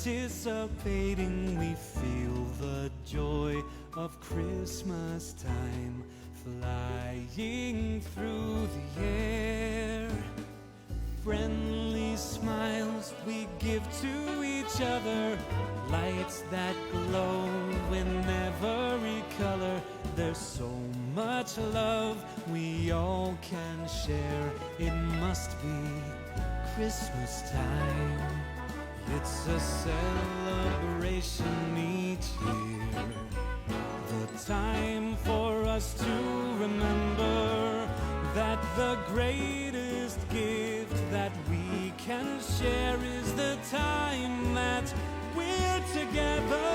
anticipating, we feel the joy of Christmas time flying through the air. Friendly smiles we give to each other, lights that glow in every color. There's so much love we all can share. It must be Christmas time. It's a celebration each year, the time for us to remember that the greatest gift that we can share is the time that we're together.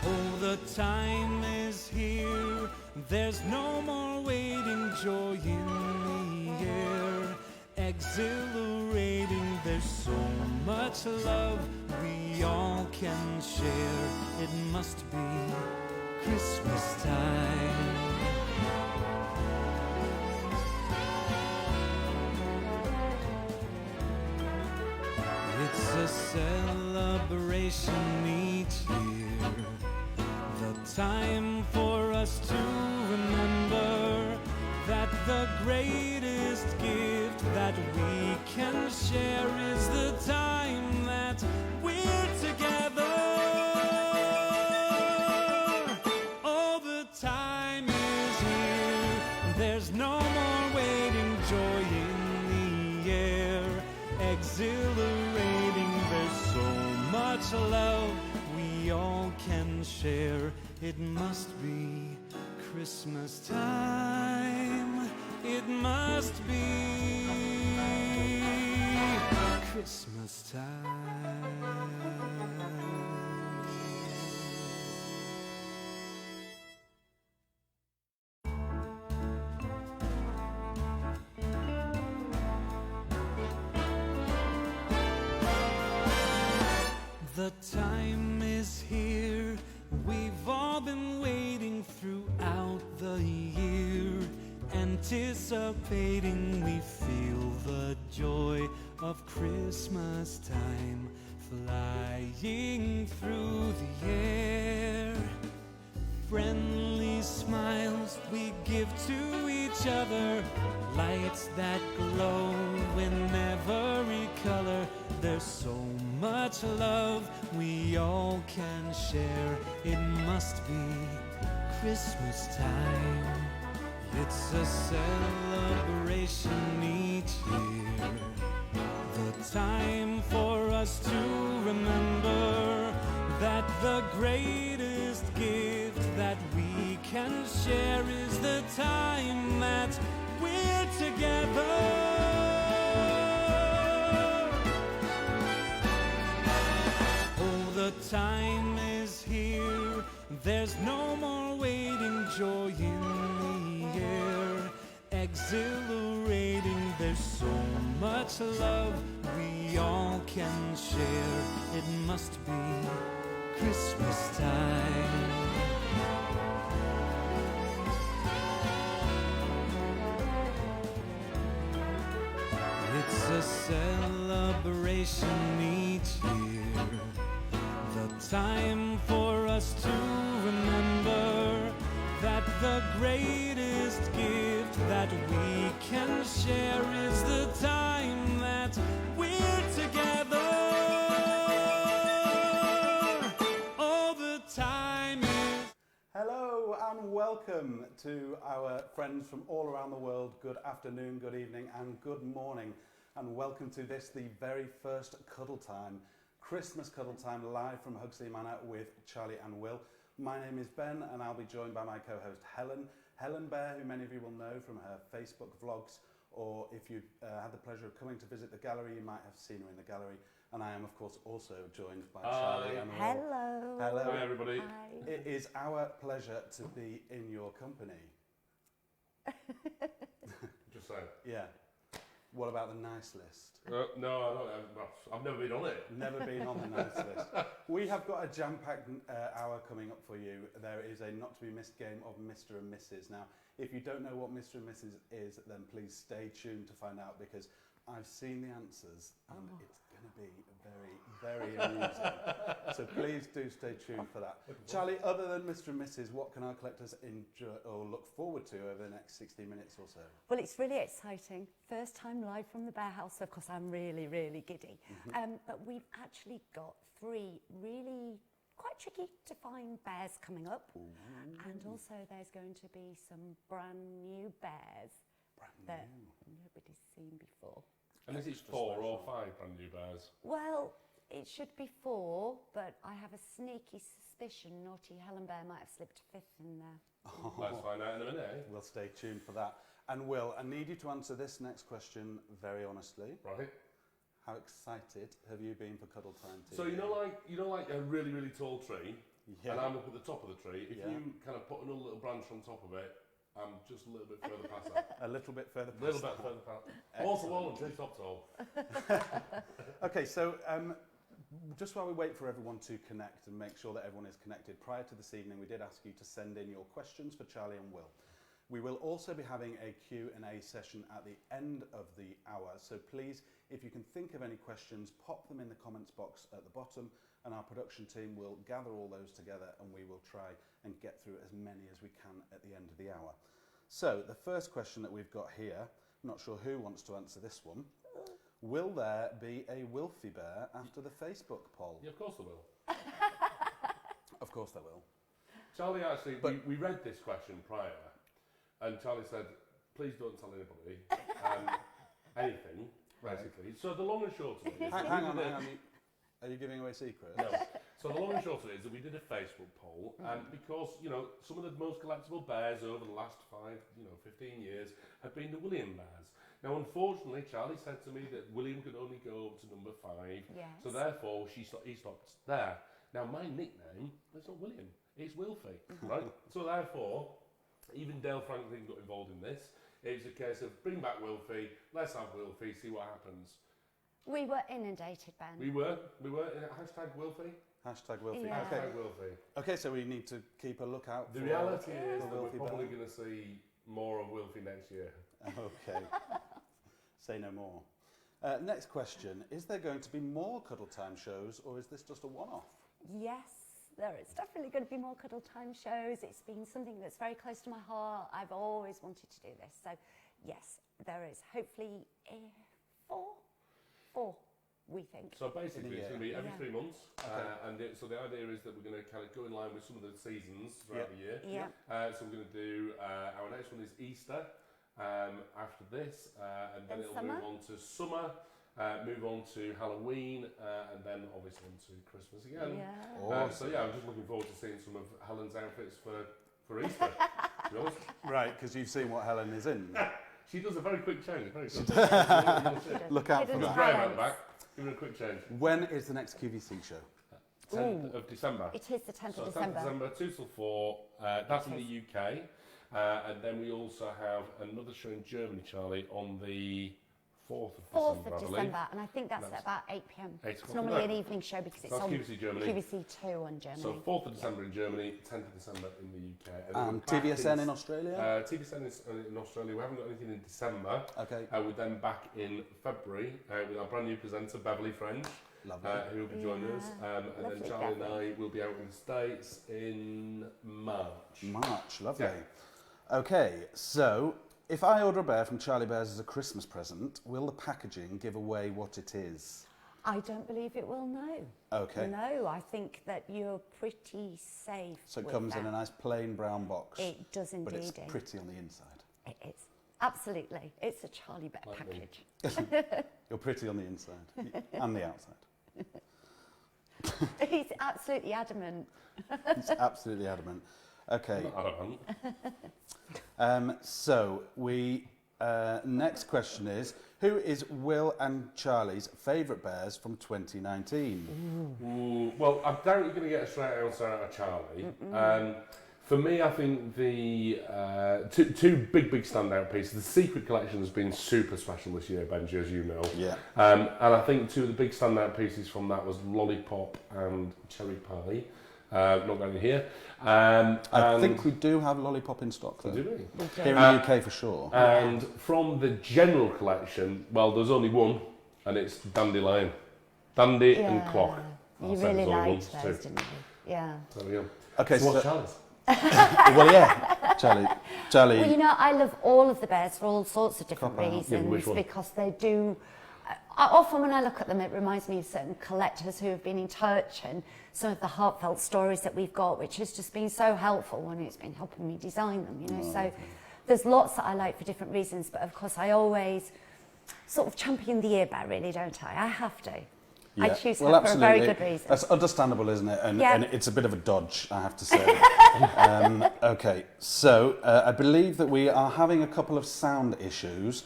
Oh, the time is here, there's no more waiting, joy in the air, exhilarating, there's so much love we all can share. It must be Christmas time. It's a celebration each year, the time for us to remember that the greatest gift that we can share is the time that we're together. Oh, the time is here, there's no more waiting, joy in the air, exhilarating, there's so much love we all can share. It must be Christmas time. It must be Christmas time. The time is here, we've all been waiting throughout the year, anticipating, we feel the joy of Christmas time flying through the air. Friendly smiles we give to each other, lights that glow in every color. There's so much love we all can share. It must be Christmas time. It's a celebration each year, the time for us to remember that the greatest gift that we can share is the time that we're together. The time is here, there's no more waiting, joy in the air, exhilarating, there's so much love we all can share. It must be Christmas time. It's a celebration each year, the time for us to remember that the greatest gift that we can share is the time that we're together. All the time is... Hello and welcome to our friends from all around the world. Good afternoon, good evening and good morning, and welcome to this, the very first Cuddle Time. Christmas Cuddle Time live from Huxley Manor with Charlie and Will. My name is Ben and I'll be joined by my co-host Helen Bear, who many of you will know from her Facebook vlogs, or if you had the pleasure of coming to visit the gallery, you might have seen her in the gallery. And I am of course also joined by Charlie and Will. Hello. Hello. Hi everybody. Hi. It is our pleasure to be in your company. Just saying. Yeah. What about the nice list? No, I've never been on it. Never been on the nice list. We have got a jam-packed hour coming up for you. There is a not-to-be-missed game of Mr. and Mrs. Now, if you don't know what Mr. and Mrs. is, then please stay tuned to find out, because I've seen the answers, and it's going to be very, very amusing. So please do stay tuned for that. Charlie, other than Mr. and Mrs., what can our collectors enjoy or look forward to over the next 60 minutes or so? Well, it's really exciting. First time live from the Bearhouse, of course, I'm really, really giddy. But we've actually got 3 really quite tricky to find bears coming up. And also there's going to be some brand new bears that nobody's seen before. And is it 4 or 5 brand new bears? Well, it should be 4, but I have a sneaky suspicion naughty Helen Bear might have slipped a 5th in there. Let's find out in a minute, eh? We'll stay tuned for that. And Will, I need you to answer this next question very honestly. Right. How excited have you been for Cuddle Time TV? So you know like a really, really tall tree, Yeah. and I'm up at the top of the tree. If Yeah. you kind of put another little branch on top of it, I'm just a little bit further past that. A little bit further A little past bit that. further past. Wall to wall and tree top tall. Okay, so just while we wait for everyone to connect and make sure that everyone is connected, prior to this evening we did ask you to send in your questions for Charlie and Will. We will also be having a Q&A session at the end of the hour, so please, if you can think of any questions, pop them in the comments box at the bottom, and our production team will gather all those together and we will try and get through as many as we can at the end of the hour. So the first question that we've got here, I'm not sure who wants to answer this one. Will there be a Wilfie Bear after the Facebook poll? Yeah, of course there will. Of course there will. Charlie, actually, But- we read this question prior, and Charlie said, please don't tell anybody anything, basically. So the long and short of it is... Hang on. Are you giving away secrets? No. So the long and short of it is that we did a Facebook poll, and because, you know, some of the most collectible bears over the last 15 years have been the William bears. Now, unfortunately, Charlie said to me that William could only go up to number 5, Yes. so therefore he stopped there. Now, my nickname is not William, it's Wilfie, right? So therefore, even Dale Franklin got involved in this. It's a case of bring back Wilfie, let's have Wilfie, see what happens. We were inundated, Ben. We were hashtag Wilfie. Hashtag Wilfie. Yeah. Okay. Hashtag Wilfie. Okay, so we need to keep a lookout The for... reality is that we're Wilfie probably Bear. going to see more of Wilfie next year. Okay. Say no more. Next question. Is there going to be more Cuddle Time shows, or is this just a one-off? Yes, there is definitely going to be more Cuddle Time shows. It's been something that's very close to my heart. I've always wanted to do this. So, yes, there is. Hopefully 4, we think. So basically, it's going to be every Yeah. 3 months, Okay. so the idea is that we're going to kind of go in line with some of the seasons throughout the year. Yeah. So we're going to do our next one is Easter. After this, and then Then it'll summer. move on to summer, move on to Halloween, and then obviously on to Christmas again. Yeah. So yeah, I'm just looking forward to seeing some of Helen's outfits for Easter. To be honest, Right, because you've seen what Helen is in. she does a very quick change. Very good. Look out for Hidden There's that. Graham at talents. the back. Give her a quick change. When is the next QVC show? 10th of December. It is the 10th So of 10th December. December, 2 till 4. That's in the UK. And then we also have another show in Germany, Charlie, on the 4th of 4th December, of I believe. December, and I think that's at about 8 p.m. 8 It's o'clock. normally an evening show because it's That's on QVC Germany. QVC2 on Germany. So 4th of December in Germany, 10th of December in the UK. And then we're back TVSN in Australia? TVSN is in Australia. We haven't got anything in December. Okay, We're then back in February with our brand new presenter, Beverly French, lovely. who will be joining us. And then Lovely, Charlie and Beverly. I will be out in the States in March. March, lovely. Yeah. Okay, so if I order a bear from Charlie Bears as a Christmas present, will the packaging give away what it is? I don't believe it will, no. Okay, No, I think that you're pretty safe. so it with comes that. in a nice plain brown box, It does but indeed. it's pretty on the inside. It is. Absolutely. It's a Charlie Bear Like me. package. You're pretty on the inside and the outside. He's absolutely adamant. It's absolutely adamant. Okay, I don't know. so we next question is, who is Will and Charlie's favourite bears from 2019? Ooh, well, I doubt you're going to get a straight answer out of Charlie. For me, I think the two big standout pieces. The Secret Collection has been super special this year, Benji, as you know. Yeah. And I think two of the big standout pieces from that was Lollipop and Cherry Pie. Not got any here. I think we do have Lollipop in stock, though. Do we? Here in the UK for sure. And from the general collection, well, there's only one, and it's Dandelion. Dandy and Clock. You really liked those, didn't you? Yeah. There we go. Okay, so what's so Charlie's? well, yeah, Charlie. Well, you know, I love all of the bears for all sorts of different Cop out. reasons, Yeah, which one? because they do. Often when I look at them, it reminds me of certain collectors who have been in touch, and some of the heartfelt stories that we've got, which has just been so helpful when it's been helping me design them, you know. So there's lots that I like for different reasons, but of course I always sort of champion the ear bear, really, don't I? I have to. Yeah. I choose her well, for a very good reason. That's understandable, isn't it? And, Yeah. and it's a bit of a dodge, I have to say. Okay, so I believe that we are having a couple of sound issues.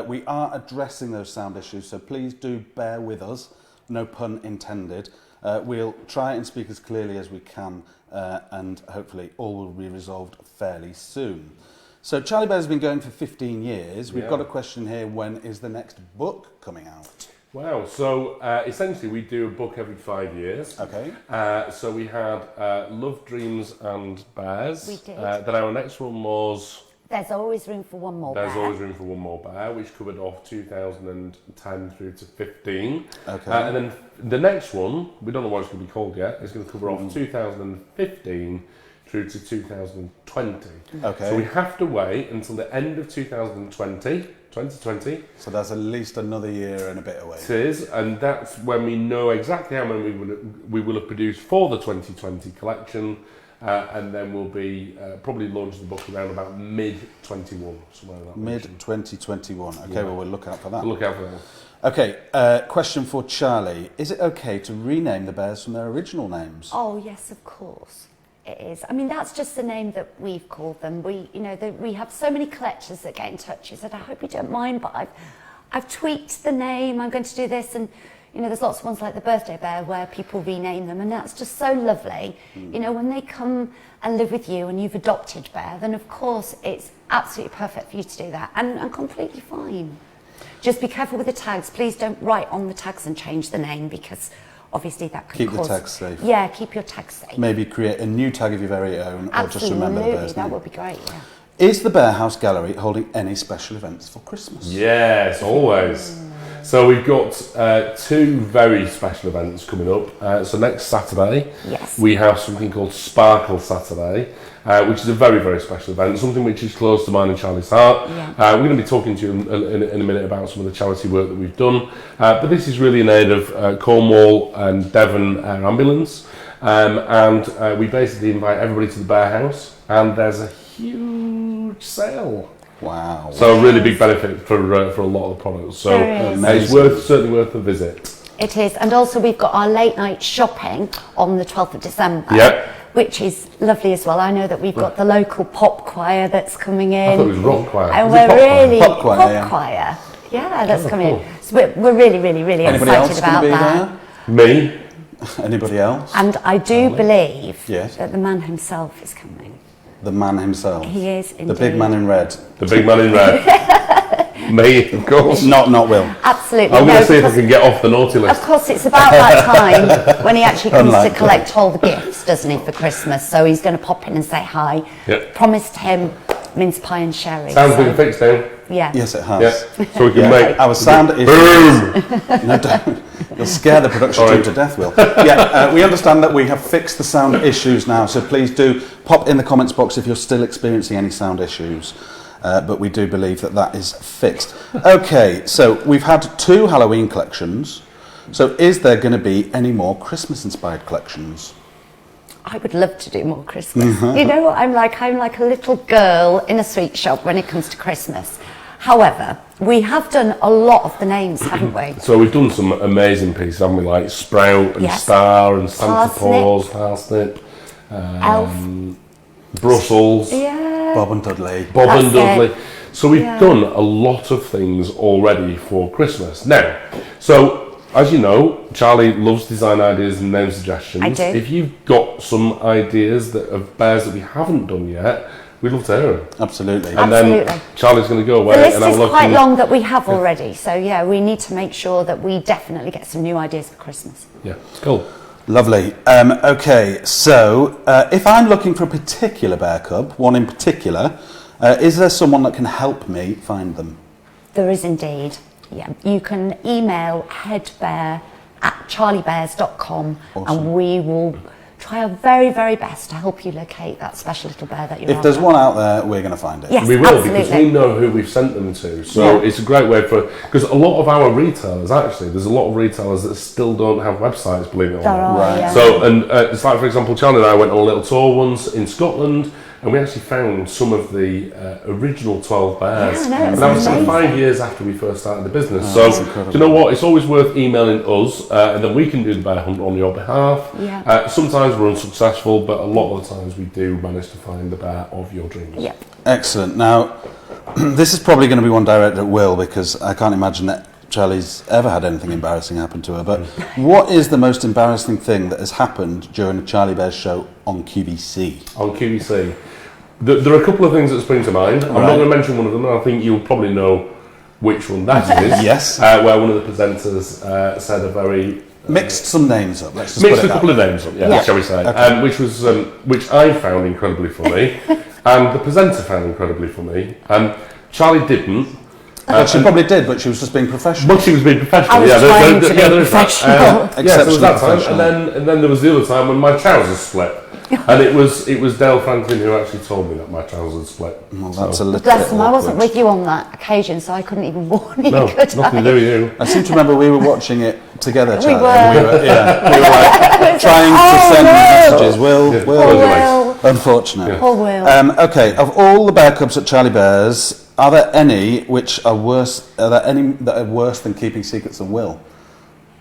We are addressing those sound issues, so please do bear with us. No pun intended. We'll try and speak as clearly as we can, and hopefully all will be resolved fairly soon. So Charlie Bear's been going for 15 years. We've got a question here: when is the next book coming out? Wow, so essentially we do a book every 5 years. Okay. So we had Love, Dreams and Bears. We did. Then our next one was There's always room for one more There's bear. Always Room for One More Bear, which covered off 2010 through to 15. Okay. And then the next one, we don't know what it's going to be called yet, it's going to cover off 2015 through to 2020. Okay. So we have to wait until the end of 2020. So that's at least another year and a bit away. It is, and that's when we know exactly how many we will have produced for the 2020 collection, and then we'll be probably launch the book around about mid-21, somewhere like that. Mid-2021. Okay, Yeah. well, we'll look out for that. Look out for that. Okay, question for Charlie. Is it okay to rename the bears from their original names? Oh yes, of course it is. I mean, that's just the name that we've called them. We have so many collectors that get in touch and said, I hope you don't mind, but I've tweaked the name. I'm going to do this, and you know, there's lots of ones like the birthday bear where people rename them, and that's just so lovely. You know, when they come and live with you and you've adopted Bear, then of course it's absolutely perfect for you to do that, and completely fine. Just be careful with the tags. Please don't write on the tags and change the name, because obviously that could Keep cause... the tags safe. Yeah, keep your tags safe. Maybe create a new tag of your very own, or just Absolutely, remember the bear's that name. would be great, yeah. Is the Bearhouse Gallery holding any special events for Christmas? Yes, always. So we've got two very special events coming up. So next Saturday, Yes. we have something called Sparkle Saturday, which is a very, very special event, something which is close to mine and Charlie's heart. Yeah. We're going to be talking to you in a minute about some of the charity work that we've done, but this is really in aid of Cornwall and Devon Air Ambulance, and we basically invite everybody to the Bearhouse, and there's a huge sale. Wow. So a really big benefit for a lot of the products. So There is. it's certainly worth a visit. It is, and also we've got our late night shopping on the 12th of December, Yep. which is lovely as well. I know that we've got the local pop choir that's coming in. I thought it was rock choir. And Is it we're pop choir? really Pop choir, yeah. choir. Yeah, that's coming cool. in. So we're really, really, really Anybody excited else about going to be that. there? Me. Anybody else? And I do believe Yes. that the man himself is coming. The man himself. He is indeed. The big man in red. The big man in red. Me, of course. Not Will. Absolutely. I'm going No, to see if I because- can get off the naughty list. Of course, it's about that time when he actually comes to Unlikely. collect all the gifts, doesn't he, for Christmas? So he's going to pop in and say hi. Yep. Promised him mince pie and sherry. Sounds so, been fixed now. yeah. Yes, it has. Yeah. So we can Yeah, make. our sound is... Boom! No, don't. You'll scare the production Sorry. team to death, Will. Yeah, we understand that we have fixed the sound issues now, so please do pop in the comments box if you're still experiencing any sound issues. But we do believe that that is fixed. Okay, so we've had 2 Halloween collections. So is there going to be any more Christmas-inspired collections? I would love to do more Christmas. You know what I'm like? I'm like a little girl in a sweet shop when it comes to Christmas. However, we have done a lot of the names, haven't we? So we've done some amazing pieces, haven't we? Like Sprout and Yes. Star and Santa Parsnip. Claus, Parsnip, Elf. Brussels, Yeah. Bob and Dudley. Bob and That's Dudley. it. So we've Yeah. done a lot of things already for Christmas. Now, so as you know, Charlie loves design ideas and name suggestions. I do. If you've got some ideas of bears that we haven't done yet, we'd love to hear them. Absolutely. And then Absolutely. Charlie's going to go away The list and have is a look. quite and- long that we have already. So, yeah, we need to make sure that we definitely get some new ideas for Christmas. Yeah, cool. Lovely. Okay, so if I'm looking for a particular bear cub, one in particular, is there someone that can help me find them? There is indeed. Yeah, you can email headbear@charliebears.com and we will try our very, very best to help you locate that special little bear that you're If there's one out there, we're going to find it. Yes, We will, absolutely. because we know who we've sent them to. So it's a great way for, because a lot of our retailers, actually, there's a lot of retailers that still don't have websites, believe it or There not. are, Right. yeah. So, and it's like, for example, Charlie and I went on a little tour once in Scotland, and we actually found some of the original 12 bears. Yeah, I know, and it's that was amazing. 5 years after we first started the business. Oh, So, that's do incredible. you know what? It's always worth emailing us, and then we can do the bear hunt on your behalf. Yeah. Sometimes we're unsuccessful, but a lot of the times we do manage to find the bear of your dreams. Yeah. Excellent. Now, this is probably going to be one directed at Will, because I can't imagine that Charlie's ever had anything embarrassing happen to her. But what is the most embarrassing thing that has happened during a Charlie Bears show on QVC? On QVC. There are a couple of things that spring to mind. I'm not going to mention one of them, and I think you'll probably know which one that is. Yes. Where one of the presenters said a very... Mixed some names up. Let's just mixed put a it that couple way. of names up, Yeah. shall we say. Okay. Which I found incredibly funny, and the presenter found incredibly funny. Charlie didn't. Well, she probably did, but she was just being professional. But she was being professional. I was trying to be there is that. professional. Yeah, so there was Exceptionally that time, professional. and then there was the other time when my trousers split. And it was Dale Franklin who actually told me that my trousers split. Well, that's a little Bless bit them, I wasn't awkward. with you on that occasion, so I couldn't even warn you. No, could nothing I? to do with you. I seem to remember we were watching it together, We Charlie. were. and we were like trying to send messages. Will, Yeah. Will. Oh, Will. Will. Unfortunate. Poor Will. Okay, of all the bear cubs at Charlie Bears, are there any which are worse? Are there any that are worse than keeping secrets than Will?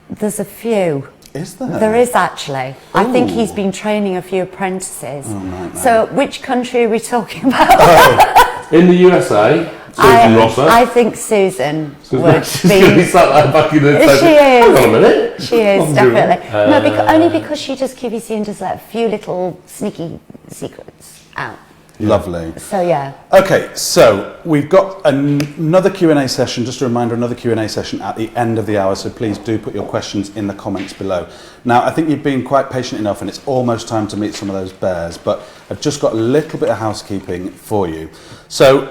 There's a few. Is there? There is actually. I think he's Ooh. been training a few apprentices. Oh, nightmare. So which country are we talking about? In the USA, Susan Rosser. I think Susan would She's going to be be. sat there back in the She is. Hang on a minute. She is, What I'm doing. definitely. No, only because she does QVC and does like a few little sneaky secrets out. Lovely. So yeah. Okay, so we've got another Q&A session, just a reminder, another Q&A session at the end of the hour, so please do put your questions in the comments below. Now, I think you've been quite patient enough and it's almost time to meet some of those bears, but I've just got a little bit of housekeeping for you. So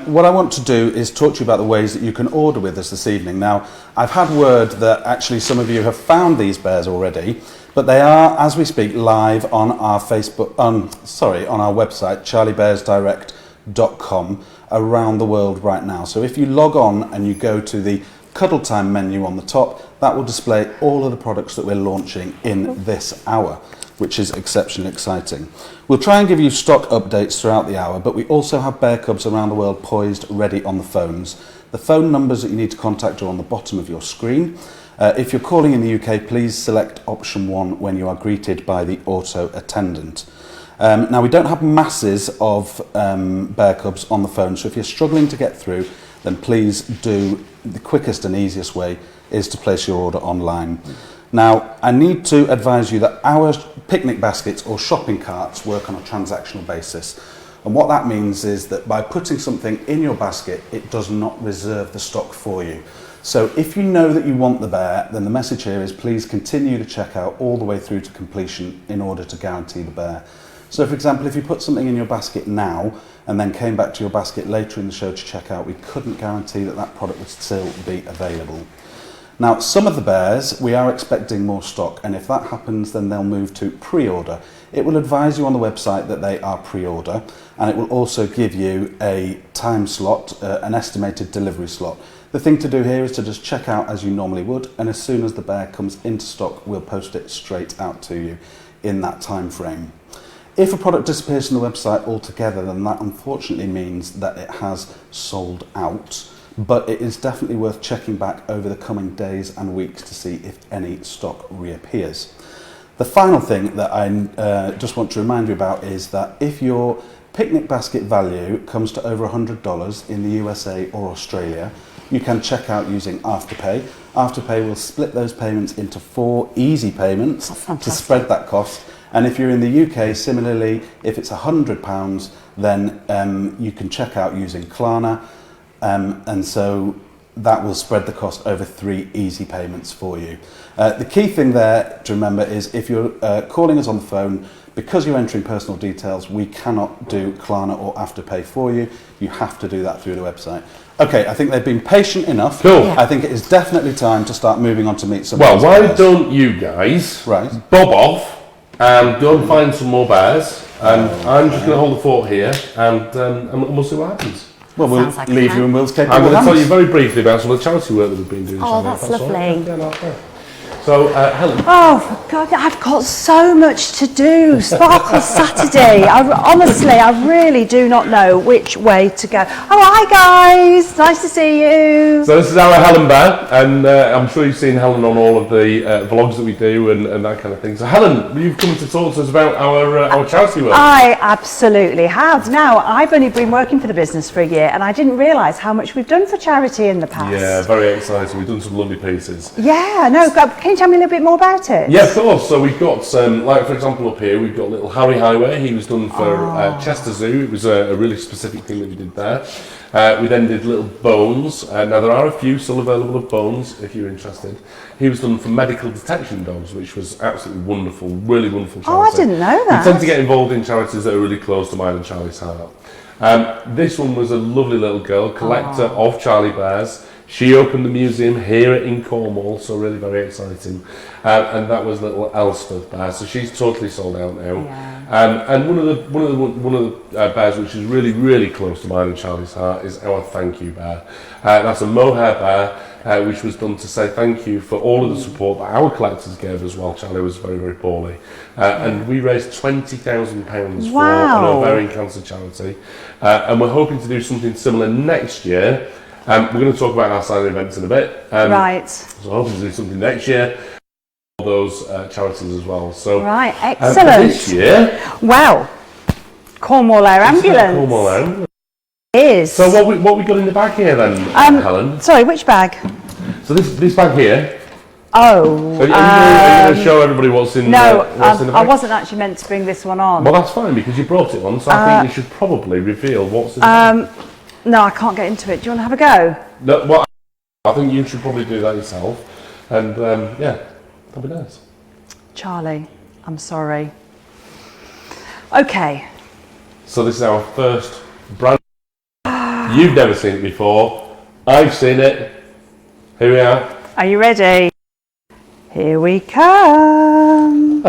what I want to do is talk to you about the ways that you can order with us this evening. Now, I've had word that actually some of you have found these bears already, but they are, as we speak, live on our on our website, charliebearsdirect.com, around the world right now. So if you log on and you go to the Cuddle Time menu on the top, that will display all of the products that we're launching in this hour, which is exceptionally exciting. We'll try and give you stock updates throughout the hour, but we also have bear cubs around the world poised, ready on the phones. The phone numbers that you need to contact are on the bottom of your screen. If you're calling in the UK, please select option 1 when you are greeted by the auto attendant. Now, we don't have masses of bear cubs on the phone, so if you're struggling to get through, then please do, the quickest and easiest way is to place your order online. Now, I need to advise you that our picnic baskets or shopping carts work on a transactional basis. And what that means is that by putting something in your basket, it does not reserve the stock for you. So if you know that you want the bear, then the message here is please continue to check out all the way through to completion in order to guarantee the bear. So for example, if you put something in your basket now and then came back to your basket later in the show to check out, we couldn't guarantee that that product would still be available. Now, some of the bears, we are expecting more stock, and if that happens, then they'll move to pre-order. It will advise you on the website that they are pre-order, and it will also give you a time slot, an estimated delivery slot. The thing to do here is to just check out as you normally would, and as soon as the bear comes into stock, we'll post it straight out to you in that time frame. If a product disappears from the website altogether, then that unfortunately means that it has sold out, but it is definitely worth checking back over the coming days and weeks to see if any stock reappears. The final thing that I just want to remind you about is that if your picnic basket value comes to over $100 in the USA or Australia, you can check out using Afterpay. Afterpay will split those payments into 4 easy payments to spread that cost. And if you're in the UK, similarly, if it's £100, then you can check out using Klarna. And so that will spread the cost over 3 easy payments for you. The key thing there to remember is if you're calling us on the phone, because you're entering personal details, we cannot do Klarna or Afterpay for you. You have to do that through the website. Okay, I think they've been patient enough. Cool. I think it is definitely time to start moving on to meet some. Well, of why these bears. don't you guys bob off and go and find some more bears? And I'm just going to hold the fort here, and we'll see what happens. Well, we'll Sounds like a leave plan. you in Will's capable I'm going to tell hands. you very briefly about some of the charity work that we've been doing. Oh, Shannon, that's if all right. lovely. Yeah, no, yeah. So, Helen. Oh, for God, I've got so much to do. Sparkle Saturday. Honestly, I really do not know which way to go. Oh, hi, guys. Nice to see you. So this is our Helen Bear, and I'm sure you've seen Helen on all of the vlogs that we do and that kind of thing. So Helen, you've come to talk to us about our charity work. I absolutely have. Now, I've only been working for the business for a year, and I didn't realise how much we've done for charity in the past. Yeah, very exciting. We've done some lovely pieces. Yeah, no, can you tell me a little bit more about it? Yeah, of course. So we've got, like for example up here, we've got little Harry Highway. He was done for Chester Zoo. It was a really specific thing that we did there. We then did little Bones. Now there are a few still available of Bones if you're interested. He was done for medical detection dogs, which was absolutely wonderful, really wonderful charity. Oh, I didn't know that. We tend to get involved in charities that are really close to mine and Charlie's heart. This one was a lovely little girl, collector of Charlie Bears. She opened the museum here in Cornwall, so really very exciting. And that was little Elspeth Bear, so she's totally sold out now. Yeah. And one of the bears which is really, really close to mine and Charlie's heart is our thank you bear. That's a mohair bear, which was done to say thank you for all of the support that our collectors gave us while Charlie was very, very poorly. And we raised £20,000 for an ovarian cancer charity. And we're hoping to do something similar next year. We're going to talk about our signing events in a bit. Right. So hoping to do something next year. All those charities as well. So Right, for excellent. this year, Well, Cornwall Air Ambulance Cornwall Ambulance. is... So what we got in the bag here then, Helen? Sorry, which bag? So this bag here. Oh, So are you going to show everybody what's in, no, what's in the I bag? wasn't actually meant to bring this one on. Well, that's fine because you brought it on, so I think you should probably reveal what's in the bag. No, I can't get into it. Do you want to have a go? No, well, I think you should probably do that yourself. And yeah, that'd be nice. Charlie, I'm sorry. Okay. So this is our first brand. You've never seen it before. I've seen it. Here we are. Are you ready? Here we come.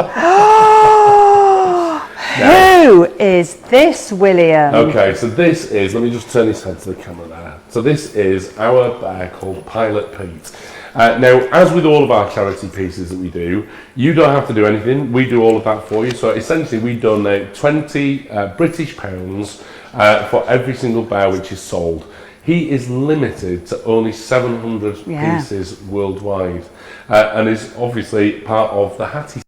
Who is this, William? Okay, so this is, let me just turn his head to the camera there. So this is our bear called Pilot Pete. Now, as with all of our charity pieces that we do, you don't have to do anything. We do all of that for you. So essentially, we donate 20 British pounds for every single bear which is sold. He is limited to only 700 pieces worldwide and is obviously part of the Hattie.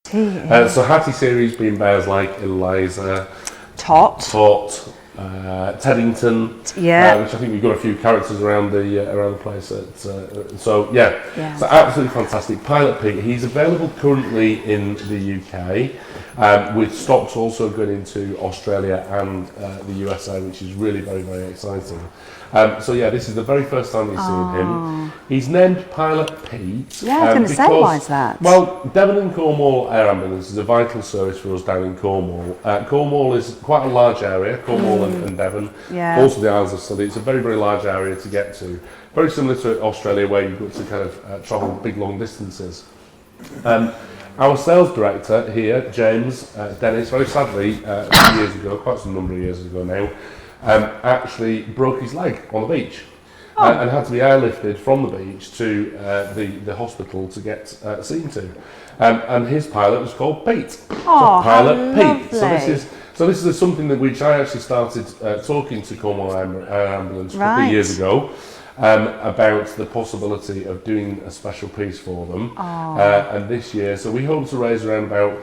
So Hattie series being bears like Eliza, Tot, Teddington, which I think we've got a few characters around the place. So yeah, so absolutely fantastic. Pilot Pete, he's available currently in the UK, with stocks also going into Australia and the USA, which is really very, very exciting. So yeah, this is the very first time we've seen him. He's named Pilot Pete. Yeah, I was going to say, why is that? Well, Devon and Cornwall Air Ambulance is a vital service for us down in Cornwall. Cornwall is quite a large area, Cornwall and Devon, also the Isles of Scilly. It's a very, very large area to get to. Very similar to Australia where you've got to kind of travel big, long distances. Our sales director here, James Dennis, very sadly, a few years ago, quite some number of years ago now, actually broke his leg on the beach and had to be airlifted from the beach to the hospital to get seen to. And his pilot was called Pete. Oh, so Pilot Pete. lovely. So this is something that which I actually started talking to Cornwall Air Ambulance a couple of years ago about the possibility of doing a special piece for them. And this year, so we hope to raise around about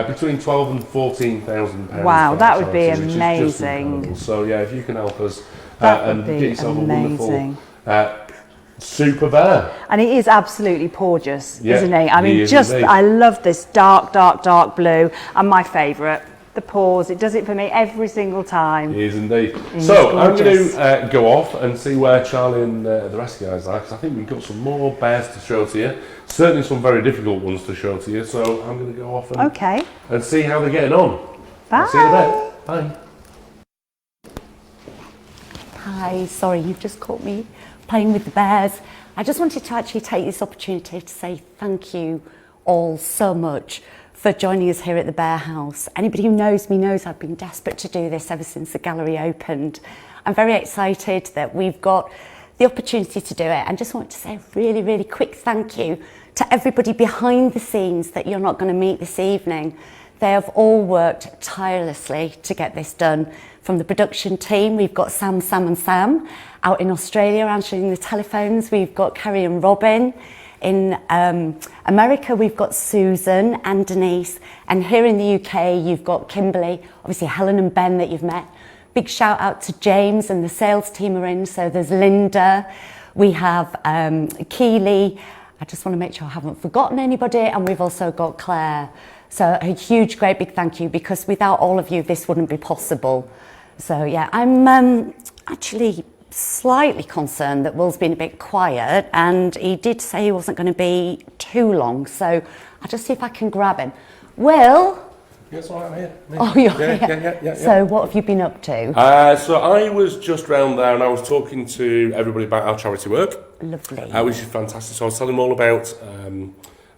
between £12,000 and £14,000. Wow, that would be charity, amazing. So yeah, if you can help us That would and be get yourself amazing. a wonderful super bear. And he is absolutely gorgeous, Yeah, isn't he? I mean, he is just, indeed. I love this dark, dark, dark blue. And my favourite, the the paws. It does it for me every single time. He is indeed. He's So I'm going gorgeous. to go off and see where Charlie and the rest of the guys are, because I think we've got some more bears to show to you. Certainly some very difficult ones to show to you. So I'm going to go off and, Okay. and see how they're getting on. Bye. I'll see you in a bit. Bye. Hi, sorry, you've just caught me playing with the bears. I just wanted to actually take this opportunity to say thank you all so much for joining us here at the Bearhouse. Anybody who knows me knows I've been desperate to do this ever since the gallery opened. I'm very excited that we've got the opportunity to do it, and just want to say a really, really quick thank you to everybody behind the scenes that you're not going to meet this evening. They have all worked tirelessly to get this done. From the production team, we've got Sam and Sam out in Australia answering the telephones. We've got Carrie and Robin. In America, we've got Susan and Denise. And here in the UK, you've got Kimberly, obviously Helen and Ben that you've met. Big shout out to James and the sales team are in. So there's Linda, we have Keely. I just want to make sure I haven't forgotten anybody. And we've also got Claire. So a huge, great big thank you, because without all of you, this wouldn't be possible. So yeah, I'm actually slightly concerned that Will's been a bit quiet, and he did say he wasn't going to be too long. So I'll just see if I can grab him. Will? Yes, I'm here. Oh, you're here. Yeah. So what have you been up to? So I was just round there and I was talking to everybody about our charity work. Lovely. Which is fantastic. So I was telling them all about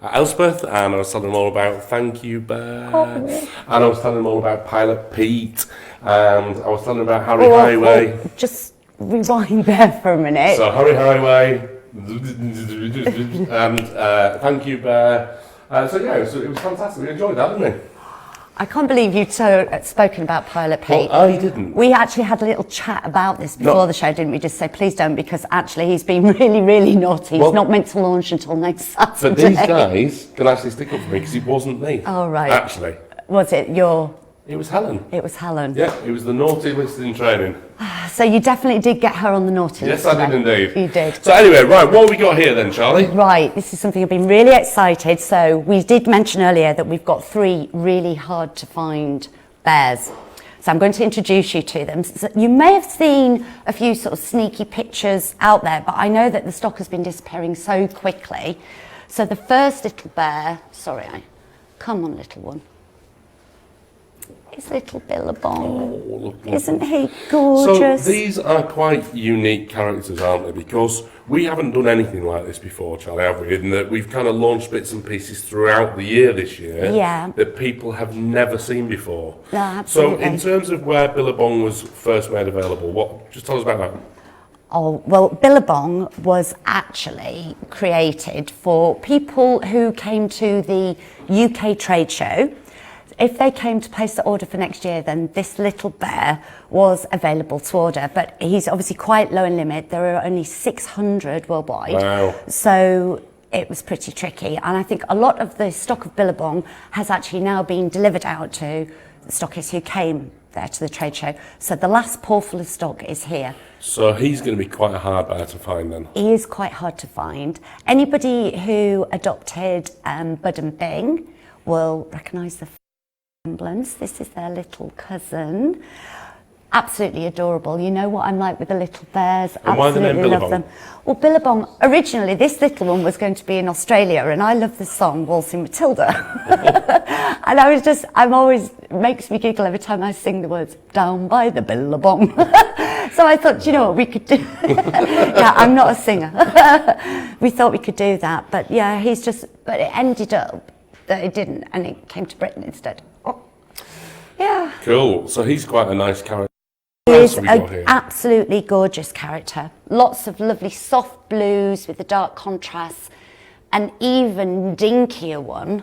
Elspeth, and I was telling them all about Thank You Bear, and I was telling them all about Pilot Pete, and I was telling them about Harry Highway. Just rewind there for a minute. So Harry Highway, and Thank You Bear. So yeah, it was fantastic. We enjoyed that, didn't we? I can't believe you'd spoken about Pilot Pete. Well, I didn't. We actually had a little chat about this before the show, didn't we? Just say, please don't, because actually he's been really, really naughty. He's not meant to launch until next Saturday. But these guys can actually stick up for me, because it wasn't me. Oh, right. Actually. Was it your... It was Helen. It was Helen. Yeah, it was the naughty list in training. So you definitely did get her on the naughty list. Yes, I did indeed. You did. So anyway, right, what have we got here then, Charlie? Right, this is something I've been really excited. So we did mention earlier that we've got 3 really hard to find bears. So I'm going to introduce you to them. So you may have seen a few sort of sneaky pictures out there, but I know that the stock has been disappearing so quickly. So the first little bear, come on little one. It's little Billabong. Oh, look. Isn't he gorgeous? So these are quite unique characters, aren't they? Because we haven't done anything like this before, Charlie, have we? In that we've kind of launched bits and pieces throughout the year this year that people have never seen before. No, absolutely. So in terms of where Billabong was first made available, just tell us about that. Oh, well, Billabong was actually created for people who came to the UK trade show. If they came to place the order for next year, then this little bear was available to order. But he's obviously quite low in limit. There are only 600 worldwide. Wow. So it was pretty tricky. And I think a lot of the stock of Billabong has actually now been delivered out to the stockists who came there to the trade show. So the last portal of stock is here. So he's going to be quite a hard bear to find then. He is quite hard to find. Anybody who adopted Bud and Bing will recognise the emblems. This is their little cousin. Absolutely adorable. You know what I'm like with the little bears. And why the name Absolutely love Billabong? them. Well, Billabong, originally this little one was going to be in Australia, and I love the song Waltzing Matilda. And I'm always, makes me giggle every time I sing the words, down by the Billabong. So I thought, you know what we could do? Yeah, I'm not a singer. We thought we could do that, but yeah, but it ended up that it didn't, and it came to Britain instead. Oh. Yeah. Cool. So he's quite a nice character. He is an absolutely gorgeous character. Lots of lovely soft blues with the dark contrasts. An even dinkier one.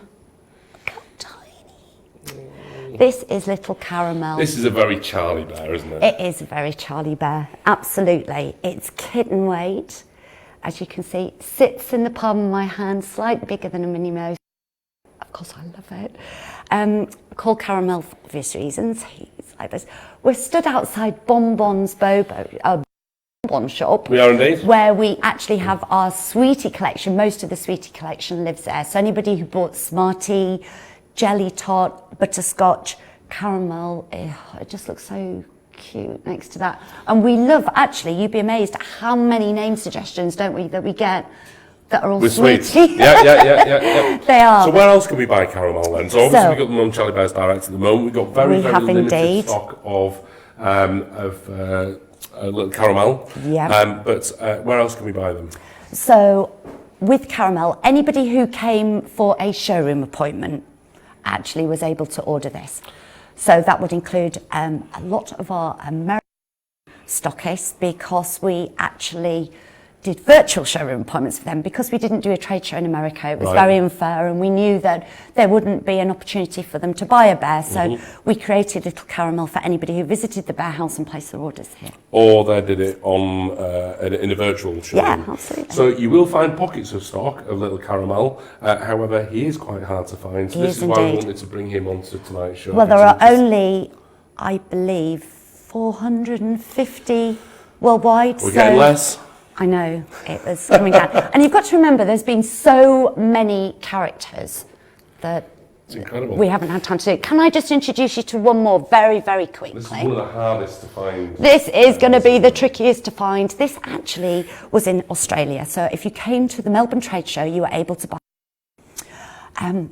Look how tiny. This is little Caramel. This is a very Charlie bear, isn't it? It is a very Charlie bear, absolutely. It's kitten weight. As you can see, sits in the palm of my hand, slightly bigger than a Minnie Mouse. Of course, I love it. Called Caramel for obvious reasons. He's like this. We're stood outside Bonbon's Bonbon shop. We are indeed. Where we actually have our Sweetie collection. Most of the Sweetie collection lives there. So anybody who bought Smartie, Jelly Tot, Butterscotch, caramel, it just looks so cute next to that. And we love, actually, you'd be amazed at how many name suggestions, don't we, that we get that are all With sweet. sweets. Yeah. They are. So where else can we buy caramel then? So obviously we've got them on Charlie Bears Direct at the moment. We've got very limited indeed. stock of little caramel. Yeah. But where else can we buy them? So with caramel, anybody who came for a showroom appointment actually was able to order this. So that would include a lot of our American stockists, because we actually did virtual showroom appointments for them because we didn't do a trade show in America. It was very unfair, and we knew that there wouldn't be an opportunity for them to buy a bear. So we created Little Caramel for anybody who visited the Bearhouse and placed their orders here. Or they did it on in a virtual showroom. Yeah, absolutely. So you will find pockets of stock of Little Caramel. However, he is quite hard to find. So this is why we wanted to bring him onto tonight's show. Well, there are only, I believe, 450 worldwide. We're getting less. I know, it was coming down. And you've got to remember, there's been so many characters that It's incredible. we haven't had time to do. Can I just introduce you to one more very, very quickly? This is one of the hardest to find. This is going to be the trickiest to find. This actually was in Australia. So if you came to the Melbourne Trade Show, you were able to buy.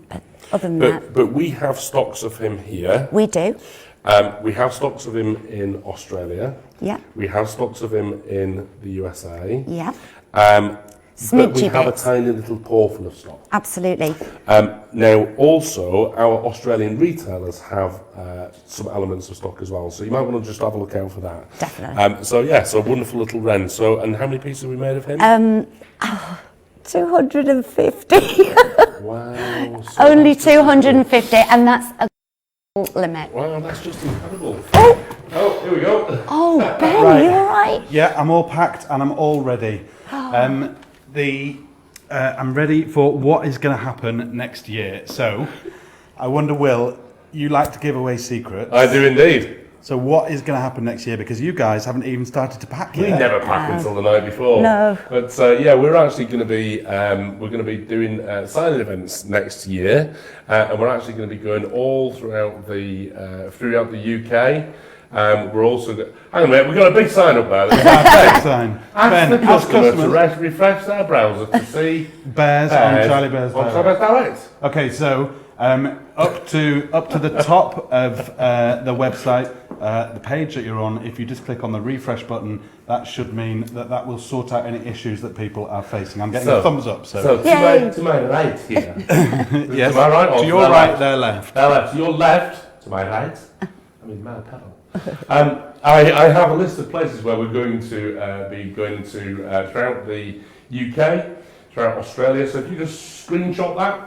But other than that, But we have stocks of him here. we do. We have stocks of him in Australia. Yeah, We have stocks of him in the USA. yeah, But we Smidgy have a bits. tiny little portion of stock. absolutely. Now, also, our Australian retailers have some elements of stock as well. So you might want to just have a look out for that. Definitely. So a wonderful little wren. So, and how many pieces have we made of him? 250. Wow. So Only that's just 250, and that's a limit. Wow, that's just incredible. Oh, Here we go. oh, Ben, Right. you all right? Yeah, I'm all packed and I'm all ready. I'm ready for what is going to happen next year. So, I wonder, Will, you like to give away secrets. I do indeed. So, what is going to happen next year? Because you guys haven't even started to pack We yet. never pack until the night before. No. But we're actually going to be doing signing events next year, and we're actually going to be going all throughout the UK. We're also hang on a minute, we've got a big sign up there. Next sign. Ask Ben, the ask customer to customers. refresh their browser to see Bears on Charlie Bears. on Direct. Charlie Bears Direct. Okay, so up to the top of the website, the page that you're on, if you just click on the refresh button, that should mean that will sort out any issues that people are facing. I'm getting a thumbs up. So Yay. to my right here. Yes, to my right or to your their right, left? their left. Their left. To your left, to my right. I mean, my pedal. I have a list of places where we're going to be going to throughout the UK, throughout Australia. So if you just screenshot that,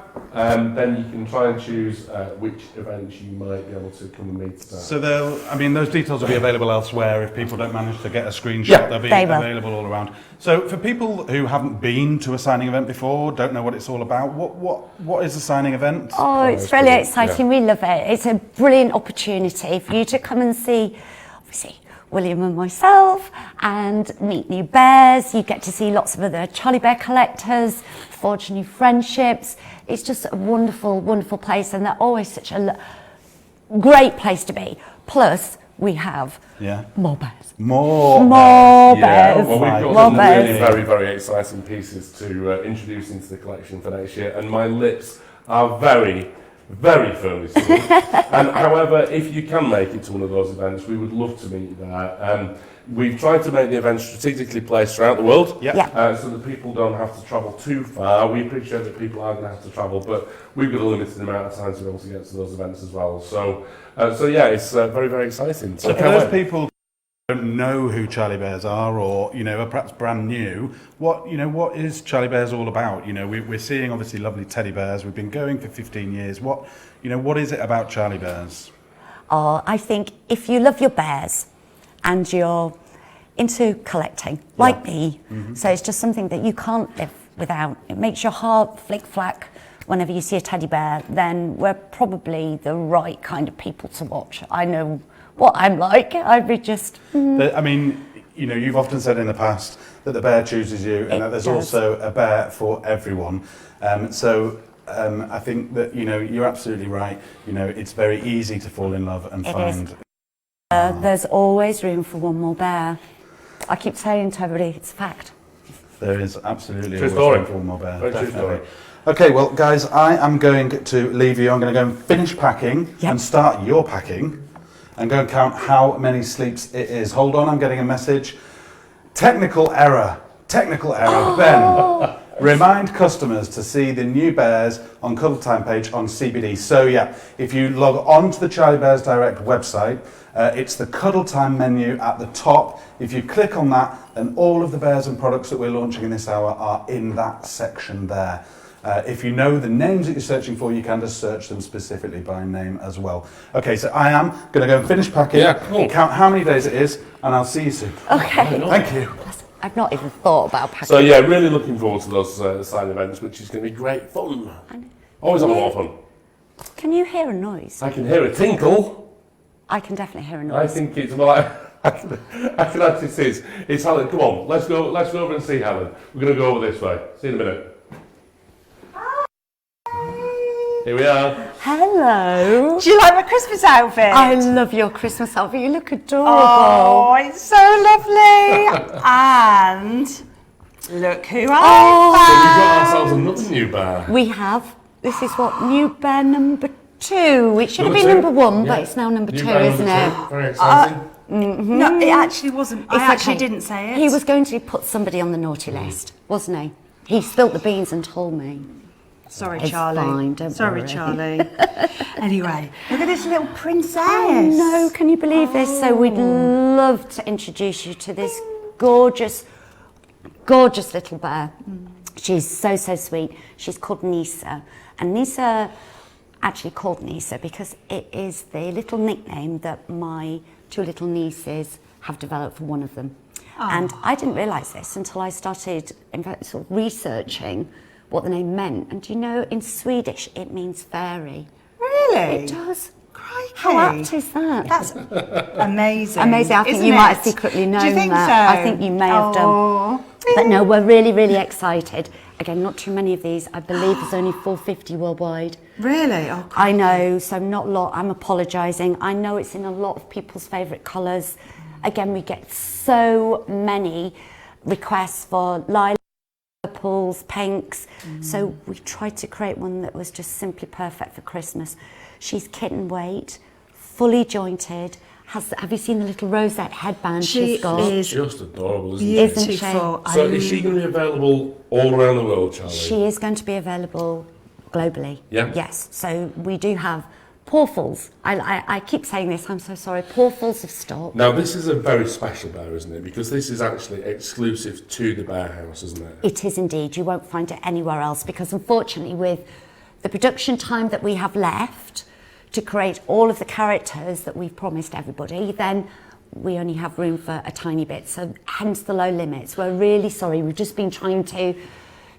then you can try and choose which events you might be able to come and meet. So those details will be available elsewhere if people don't manage to get a screenshot. Yeah. They'll be They will. available all around. So for people who haven't been to a signing event before, don't know what it's all about, what is a signing event? Oh, it's it's really brilliant, exciting. We love it. It's a brilliant opportunity for you to come and see, obviously, William and myself, and meet new bears. You get to see lots of other Charlie Bear collectors, forge new friendships. It's just a wonderful, wonderful place, and they're always such a great place to be. Plus, we have more bears. More bears. Well, we've got More some bears. really very, very exciting pieces to introduce into the collection for next year, and my lips are very, very firmly sealed. However, if you can make it to one of those events, we would love to meet you there. We've tried to make the events strategically placed throughout the world, so that people don't have to travel too far. We appreciate that people are going to have to travel, but we've got a limited amount of time to be able to get to those events as well. So it's very, very exciting. So for those people who don't know who Charlie Bears are, or are perhaps brand new, what is Charlie Bears all about? We're seeing obviously lovely teddy bears. We've been going for 15 years. What is it about Charlie Bears? Oh, I think if you love your bears and you're into collecting, like me, so it's just something that you can't live without. It makes your heart flick-flack whenever you see a teddy bear, then we're probably the right kind of people to watch. I know what I'm like. I'd be just... You've often said in the past that the bear chooses you, and that there's also a bear for everyone. I think that, you know, you're absolutely right. You know, it's very easy to fall in love and find... There's always room for one more bear. I keep saying to everybody, it's a fact. There is absolutely True always story. room for one more bear. Very true Definitely. story. Okay, well, guys, I am going to leave you. I'm going to go and finish packing and start your packing and go and count how many sleeps it is. Hold on, I'm getting a message. Technical error. Technical error. Ben, remind customers to see the new bears on Cuddle Time page on CBD. So, yeah, if you log on to the Charlie Bears Direct website, it's the Cuddle Time menu at the top. If you click on that, then all of the bears and products that we're launching in this hour are in that section there. If you know the names that you're searching for, you can just search them specifically by name as well. Okay, so I am going to go and finish packing, count how many days it is, and I'll see you soon. Okay. Thank you. I've not even thought about packing. So yeah, really looking forward to those sign events, which is going to be great fun. Always have a lot of fun. Can you hear a noise? I can hear a tinkle. I can definitely hear a noise. I think it's well. I can actually see it's Helen. Come on, let's go over and see Helen. We're going to go over this way. See you in a minute. Here we are. Hello. Do you like my Christmas outfit? I love your Christmas outfit. You look adorable. Oh, it's so lovely. And look who So I we've got ourselves another new bear. We have. This is what, new bear number 2. It should have been number 1, but it's now number 2, isn't it? Very exciting. No, it actually wasn't. I actually okay. didn't say it. He was going to put somebody on the naughty list, wasn't he? He spilt the beans and told me. Sorry, It's Charlie. fine, don't Sorry, worry. Charlie. Anyway, look at this little princess. Oh no, can you believe this? So we'd love to introduce you to this gorgeous, gorgeous little bear. She's so, so sweet. She's called Nisa. And Nisa, actually called Nisa because it is the little nickname that my 2 little nieces have developed for one of them. And I didn't realise this until I started, in fact, sort of researching what the name meant. And do you know, in Swedish, it means fairy. Really? It does. Crikey. How apt is that? That's amazing. Amazing. I think isn't you might have it? secretly known Do you think that. so? I think you may have done. But no, we're really, really excited. Again, not too many of these. I believe there's only 450 worldwide. Really? Oh, I know, so not a lot. I'm apologising. I know it's in a lot of people's favourite colours. Again, we get so many requests for lilac, purples, pinks. So we tried to create one that was just simply perfect for Christmas. She's kitten weight, fully jointed. Have you seen the little rosette headband she's got? is Just adorable, isn't Isn't she? she? beautiful. So is she going to be available all around the world, Charlie? She is going to be available globally. Yeah. Yes. So we do have paws. I keep saying this, I'm so sorry. Paws of stock. Now, this is a very special bear, isn't it? Because this is actually exclusive to the Bearhouse, isn't it? It is indeed. You won't find it anywhere else because unfortunately with the production time that we have left to create all of the characters that we've promised everybody, then we only have room for a tiny bit. So hence the low limits. We're really sorry. We've just been trying to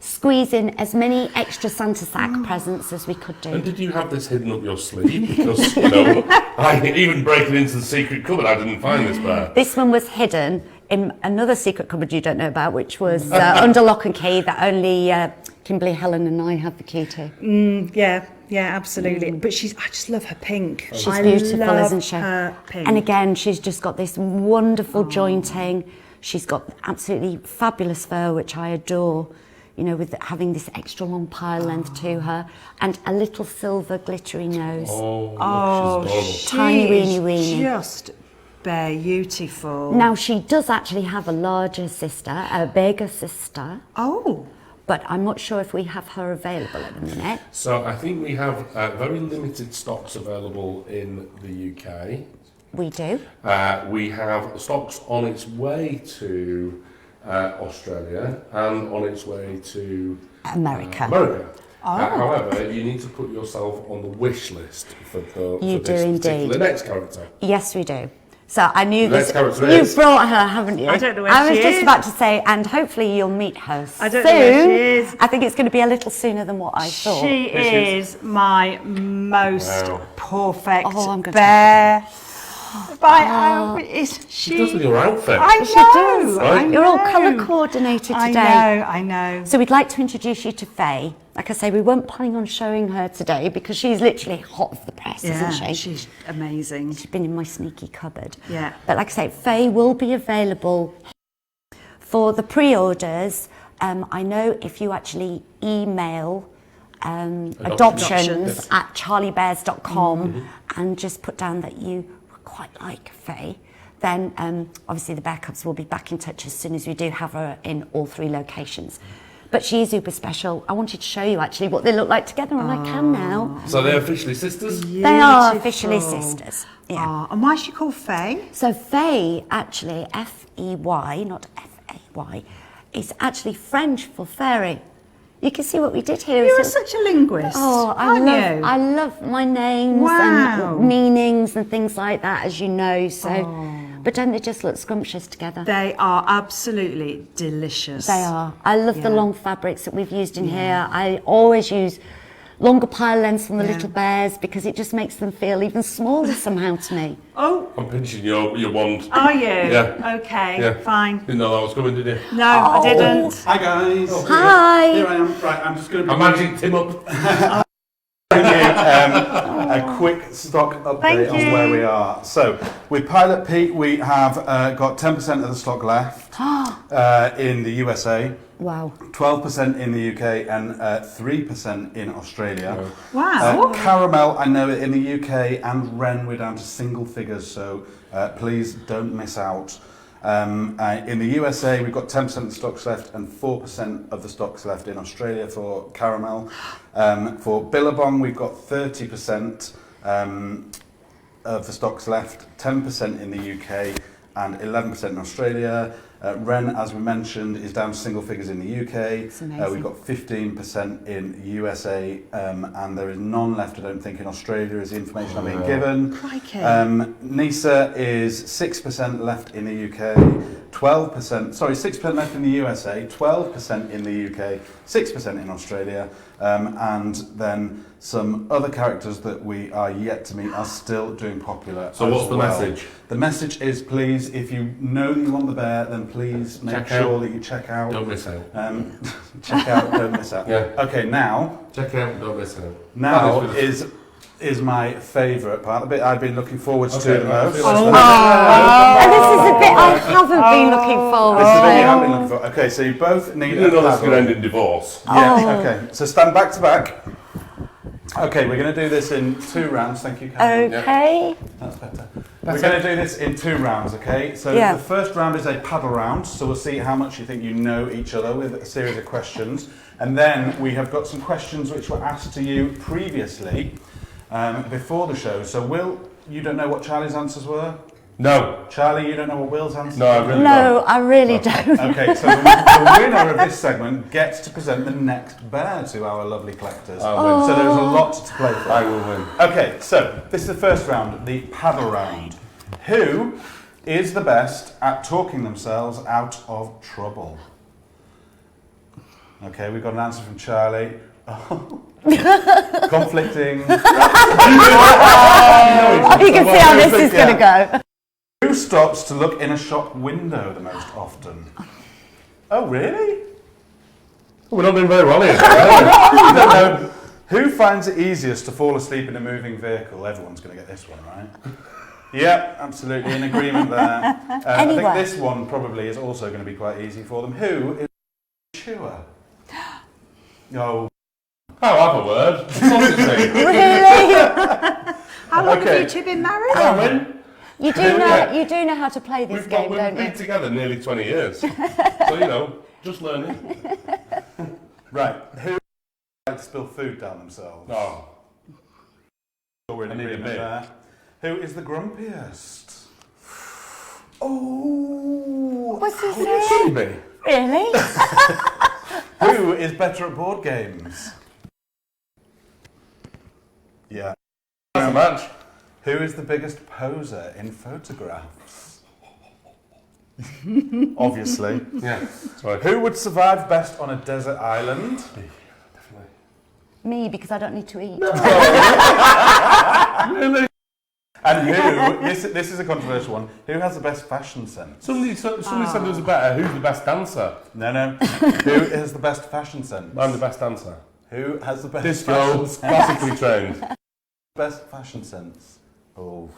squeeze in as many extra Santa sack presents as we could do. And did you have this hidden up your sleeve? Because, you know, even breaking into the secret cupboard, I didn't find this bear. This one was hidden in another secret cupboard you don't know about, which was under lock and key that only Kimberly, Helen and I have the key to. Yeah, absolutely. But I just love her pink. She's beautiful, isn't she? Her pink. And again, she's just got this wonderful jointing. She's got absolutely fabulous fur, which I adore. You know, with having this extra long pile length to her, and a little silver glittery nose. Oh, she's adorable. Tiny, weeny, weeny. Just beautiful. Now, she does actually have a larger sister, a bigger sister, Oh. but I'm not sure if we have her available at the minute. So I think we have very limited stocks available in the UK. We do. We have stocks on its way to Australia and on its way to America. However, you need to put yourself on the wish list for You this do particular indeed. next character. Yes, we do. So I knew The this. next character You is- brought her, haven't you? I don't know where I was she just is. about to say, and hopefully you'll meet her I don't soon. know where she is. I think it's going to be a little sooner than what I thought. She is my most Wow. perfect Oh, I'm gonna bear. She does with your outfit. I She know. does. I You're all know. colour coordinated today. I know. So we'd like to introduce you to Faye. Like I say, we weren't planning on showing her today because she's literally hot off the press, Yeah, isn't she? she's amazing. She's been in my sneaky cupboard. Yeah. But like I say, Faye will be available for the pre-orders. I know if you actually email adoptions at charliebears.com and just put down that you quite like Faye, then obviously the Bear Cubs will be back in touch as soon as we do have her in all 3 locations. But she is uber special. I wanted to show you actually what they look like together, and I can now. So they're officially sisters? They are officially sisters. Yeah. Oh, and why is she called Faye? So Faye, actually, F-E-Y, not F-A-Y, is actually French for fairy. You can see what we did here. You're such a linguist, aren't you? I love my names Wow. and meanings and things like that, as you know. So, but don't they just look scrumptious together? They are absolutely delicious. They are. I love the long fabrics that we've used in here. I always use longer pile lengths on the little bears because it just makes them feel even smaller somehow to me. Oh, I'm pinching your wand. are you? Yeah. Okay, Yeah. fine. Didn't know that was coming, did you? No, I didn't. Hi guys. Hi. Here I am. Right, I'm just going to I'm be managing Tim up. bring you a quick stock update Thank on you. where we are. So with Pilot Pete, we have got 10% of the stock left in the USA, Wow. 12% in the UK, and 3% in Australia. Wow. Caramel, I know it in the UK, and Wren, we're down to single figures, so please don't miss out. In the USA, we've got 10% of the stocks left and 4% of the stocks left in Australia for Caramel. For Billabong, we've got 30% of the stocks left, 10% in the UK and 11% in Australia. Wren, as we mentioned, is down to single figures in the UK. It's amazing. We've got 15% in USA, and there is none left, I don't think, in Australia, is the information I'm being given. Crikey. Nisa is 6% left in the UK, 6% left in the USA, 12% in the UK, 6% in Australia, and then some other characters that we are yet to meet are still doing popular. So as what's the well. message? The message is, please, if you know that you want the bear, then please make Check sure out. that you check out. Don't miss out. Check out, don't miss out. Yeah. Okay, now Check out, don't miss out. now That is my favourite part, the bit I've been looking forward to Okay, the right, most. I feel like And this is a bit I haven't been looking forward This is what you to. have been looking for. Okay, so you both need You didn't know this paddle. could end in divorce. Yeah, okay. So stand back to back. Okay, we're going to do this in 2 rounds. Thank you, Karen. Okay. That's better. We're going to do this in 2 rounds, okay? So Yeah. the first round is a paddle round, so we'll see how much you think you know each other with a series of questions. And then we have got some questions which were asked to you previously before the show. So Will, you don't know what Charlie's answers were? No. Charlie, you don't know what Will's answers No, I were? really No, I really don't. Okay, so the winner of this segment gets to present the next bear to our lovely collectors. I'll win. So there's a lot to play for. I will win. Okay, so this is the first round, the paddle round. Who is the best at talking themselves out of trouble? Okay, we've got an answer from Charlie. Conflicting. You can see how this is going to go. Who stops to look in a shop window the most often? Oh, really? We're not doing very well here. No. Who finds it easiest to fall asleep in a moving vehicle? Everyone's going to get this one, right? Yep, absolutely, in agreement there. I think Anyway. this one probably is also going to be quite easy for them. Who is a chewer? Oh, I'll have a word. Sausage thing. Really? How long Okay. have you two been married? I win. You do know how to play this We've game, don't been you? together nearly 20 years. So, you know, just learning. right. Who like to spill food down themselves? Oh. We're in I need a agreement bit. there. Who is the grumpiest? Oh, What's he Could saying? be. Really? who is better at board games? Yeah. That's a match. Who is the biggest poser in photographs? Obviously. Yeah. Sorry. Who would survive best on a desert island? Me, because I don't need to eat. Really? And who, this is a controversial one, who has the best fashion sense? Somebody said it was better. Who's the best dancer? No. Who has the best fashion sense? I'm the best dancer. Who has the best Disco, fashion sense? classically trained. Best fashion sense. Oh,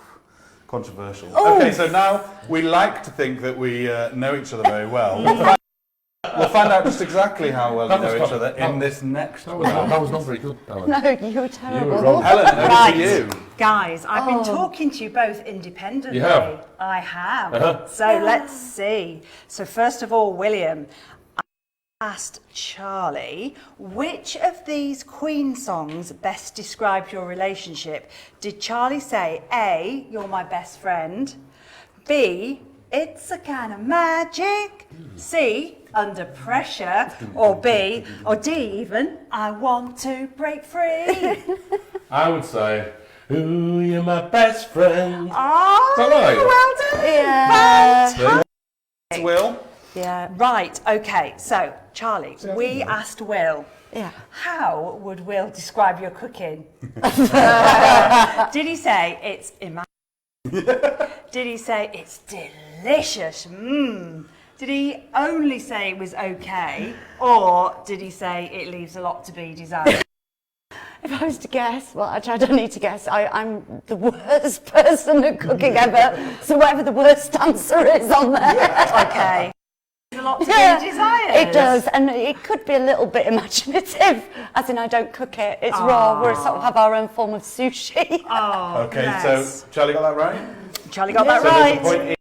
controversial. Okay, so now we like to think that we know each other very well. We'll find out just exactly how well we know each other in this next one. That was not very good, Alan. No, you were terrible. You were wrong. Helen, over Right. to you. Guys, I've been talking to you both independently. You have? I have. So let's see. So first of all, William, I asked Charlie, which of these Queen songs best describes your relationship? Did Charlie say A, you're my best friend, B, it's a kind of magic, C, under pressure, or B, or D even, I want to break free? I would say, ooh, you're my best friend. Oh, Is that right? well done. Yeah. It's Will. Yeah. Right, okay, so Charlie, we asked Will, Yeah. how would Will describe your cooking? Did he say it's immaculate? Did he say it's delicious? Did he only say it was okay? Or did he say it leaves a lot to be desired? If I was to guess, well, actually, I don't need to guess. I'm the worst person at cooking ever. So whatever the worst answer is on there. Okay. A lot to Yeah, be desired. it does, and it could be a little bit imaginative, as in I don't cook it, it's raw, we sort of have our own form of sushi. Oh, Okay, bless. so Charlie got that right? Charlie got that So there's a right. point each.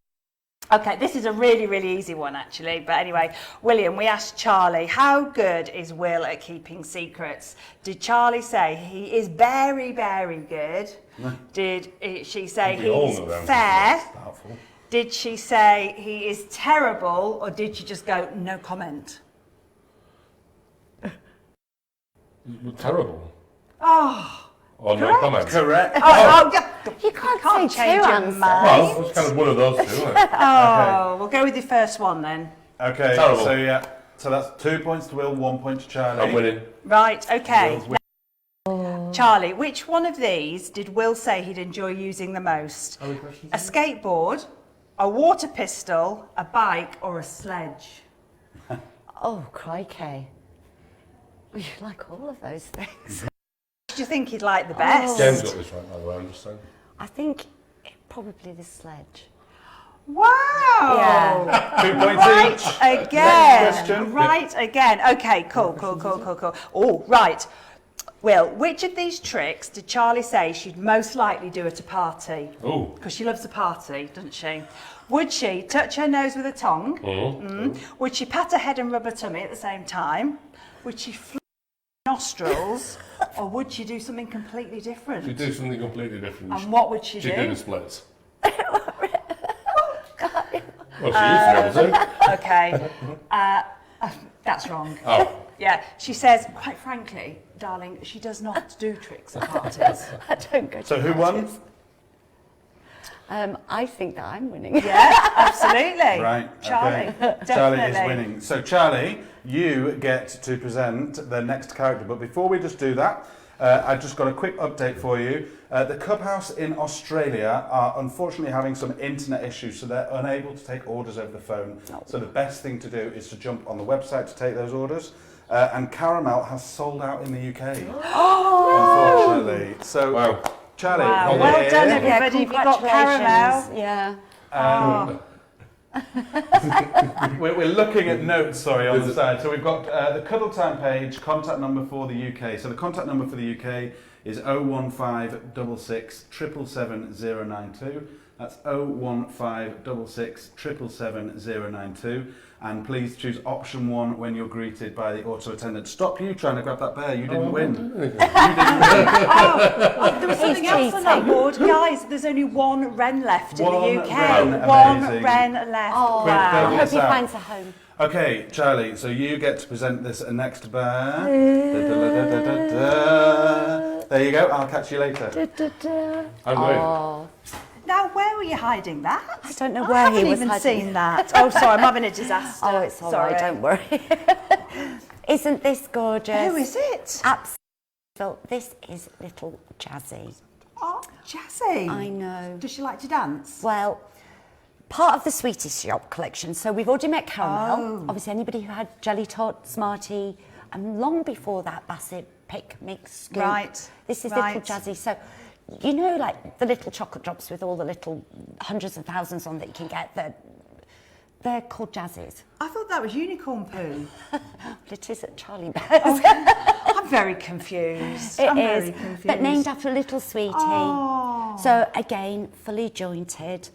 Okay, this is a really, really easy one actually. But anyway, William, we asked Charlie, how good is Will at keeping secrets? Did Charlie say he is very, very good? Did she say We all he's know them. fair? That's doubtful. Did she say he is terrible? Or did she just go, no comment? Terrible. Oh, Or no comment. Correct. yeah. You can't, Can't say change two your answers. mind. Well, it's kind of one of those two, isn't it? Oh, we'll go with the first one then. Okay, Terrible. so yeah, so that's 2 points to Will, 1 point to Charlie. I'm winning. Right, okay. Will's winning. Charlie, which one of these did Will say he'd enjoy using the most? How many questions? A skateboard, a water pistol, a bike, or a sledge? Oh, crikey. You like all of those things. Do you think he'd like the best? James got this right, by the way, I'm just saying. I think probably the sledge. Wow! Yeah. 2 points Right each. again. Next question. Right again. Okay, cool. Oh, right. Will, which of these tricks did Charlie say she'd most likely do at a party? Oh. Because she loves a party, doesn't she? Would she touch her nose with a tongue? Would she pat her head and rub her tummy at the same time? Would she flush her nostrils? Or would she do something completely different? She'd do something completely different. And what would she She'd do? do the splits. Well, she used to be able to. Okay. That's wrong. Oh. Yeah, she says, quite frankly, darling, she does not do tricks at parties. I don't go to So who won? I think that I'm winning. Yeah, absolutely. Right, Charlie, okay. definitely. Charlie is winning. So Charlie, you get to present the next character. But before we just do that, I've just got a quick update for you. The Clubhouse in Australia are unfortunately having some internet issues, so they're unable to take orders over the phone. So the best thing to do is to jump on the website to take those orders. And Caramel has sold out in the UK, unfortunately. So, Wow. Charlie, Wow, you're well here. done, everybody. You've got caramel. Yeah. Oh. We're looking at notes, sorry, on the side. So we've got the Cuddle Time page, contact number for the UK. So the contact number for the UK is 01566 777 092. That's 01566 777 092. And please choose option 1 when you're greeted by the auto attendant. Stop you trying to grab that bear. You didn't win. You didn't win. Oh, there was something else on that cheating. board. Guys, there's only one wren left in One the UK. wren, One amazing. wren left. Oh, Quick, I fill hope this he out. finds a home. Okay, Charlie, so you get to present this next bear. Da-da-da-da-da-da. There you go, I'll catch you later. I'm winning. Oh, Now, where were you hiding that? I don't know I where he haven't was even hiding. seen that. Oh, sorry, I'm having a disaster. Oh, it's all sorry. right, don't worry. Isn't this gorgeous? Who is it? Absolutely. This is little Jazzy. Oh, Jazzy. I know. Does she like to dance? Well, part of the Sweeties Shop collection. So we've already met Caramel. Oh. Obviously, anybody who had Jelly Tot, Smartie, and long before that, Bassett, Pick, Mix, Scoop. Right. This is right. little Jazzy. So, you know, like the little chocolate drops with all the little hundreds of thousands on that you can get. They're called Jazzies. I thought that was unicorn poo. It is at Charlie Bears. I'm very confused. I'm very confused. But named after a little sweetie. Oh. So again, fully jointed,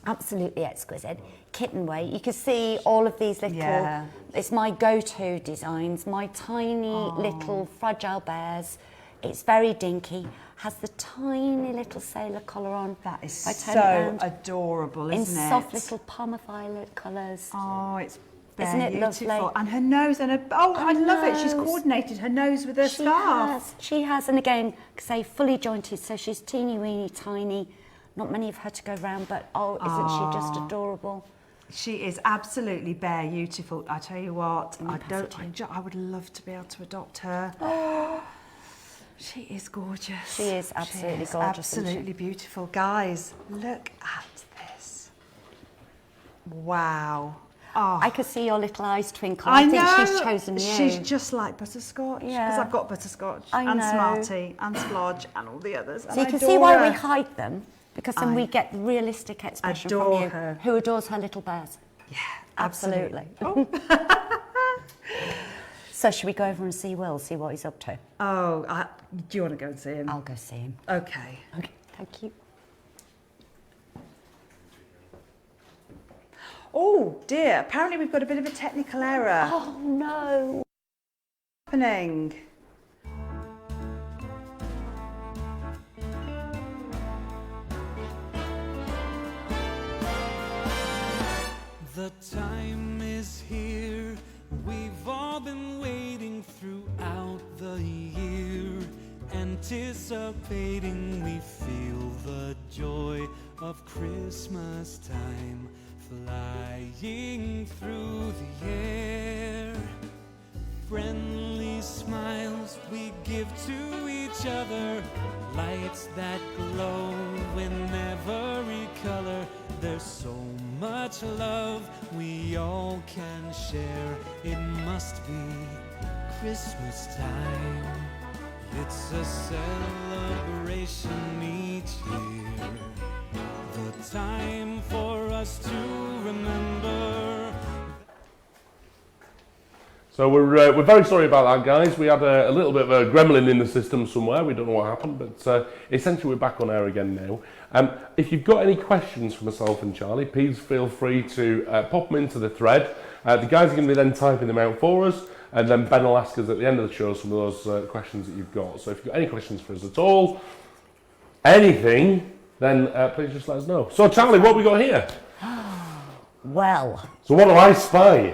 absolutely exquisite. Kitten weight. You can see all of these little. Yeah. It's my go-to designs. My tiny little fragile bears. It's very dinky. Has the tiny little sailor collar on. That is If I turn so it round, adorable, isn't it? in soft little palmer violet colours. Oh, it's Isn't it beautiful. lovely? And her nose and her... Oh, I love it. She's coordinated her nose with her scarf. She has, and again, say fully jointed, so she's teeny weeny tiny. Not many of her to go round, but isn't she just adorable? She is absolutely beautiful. I tell you what, I would love to be able to adopt her. Oh, she is gorgeous. She is absolutely gorgeous, isn't she? Absolutely beautiful. Guys, look at this. Wow. Oh, I could see your little eyes twinkle. I I think know. she's chosen you. She's just like butterscotch. Because Yeah. I've got butterscotch I and know. Smartie and Splodge and all the others. So you can see why we hide them, because then we get the realistic expression from adore you. her. Who adores her little bears? Yeah, Absolutely. Oh. So should we go over and see Will, see what he's up to? Oh, do you want to go and see him? I'll go see him. Okay. Okay, thank you. Oh dear, apparently we've got a bit of a technical error Oh no. happening. The time is here. We've all been waiting throughout the year, anticipating. We feel the joy of Christmas time flying through the air. Friendly smiles we give to each other, lights that glow in every color. There's so much love we all can share. It must be Christmas time. It's a celebration each year. The time for us to remember. So we're very sorry about that, guys. We had a little bit of a gremlin in the system somewhere. We don't know what happened, but essentially we're back on air again now. If you've got any questions for myself and Charlie, please feel free to pop them into the thread. The guys are going to be then typing them out for us, and then Ben will ask us at the end of the show some of those questions that you've got. So if you've got any questions for us at all, anything, then please just let us know. So Charlie, what have we got here? Well, So what do I spy?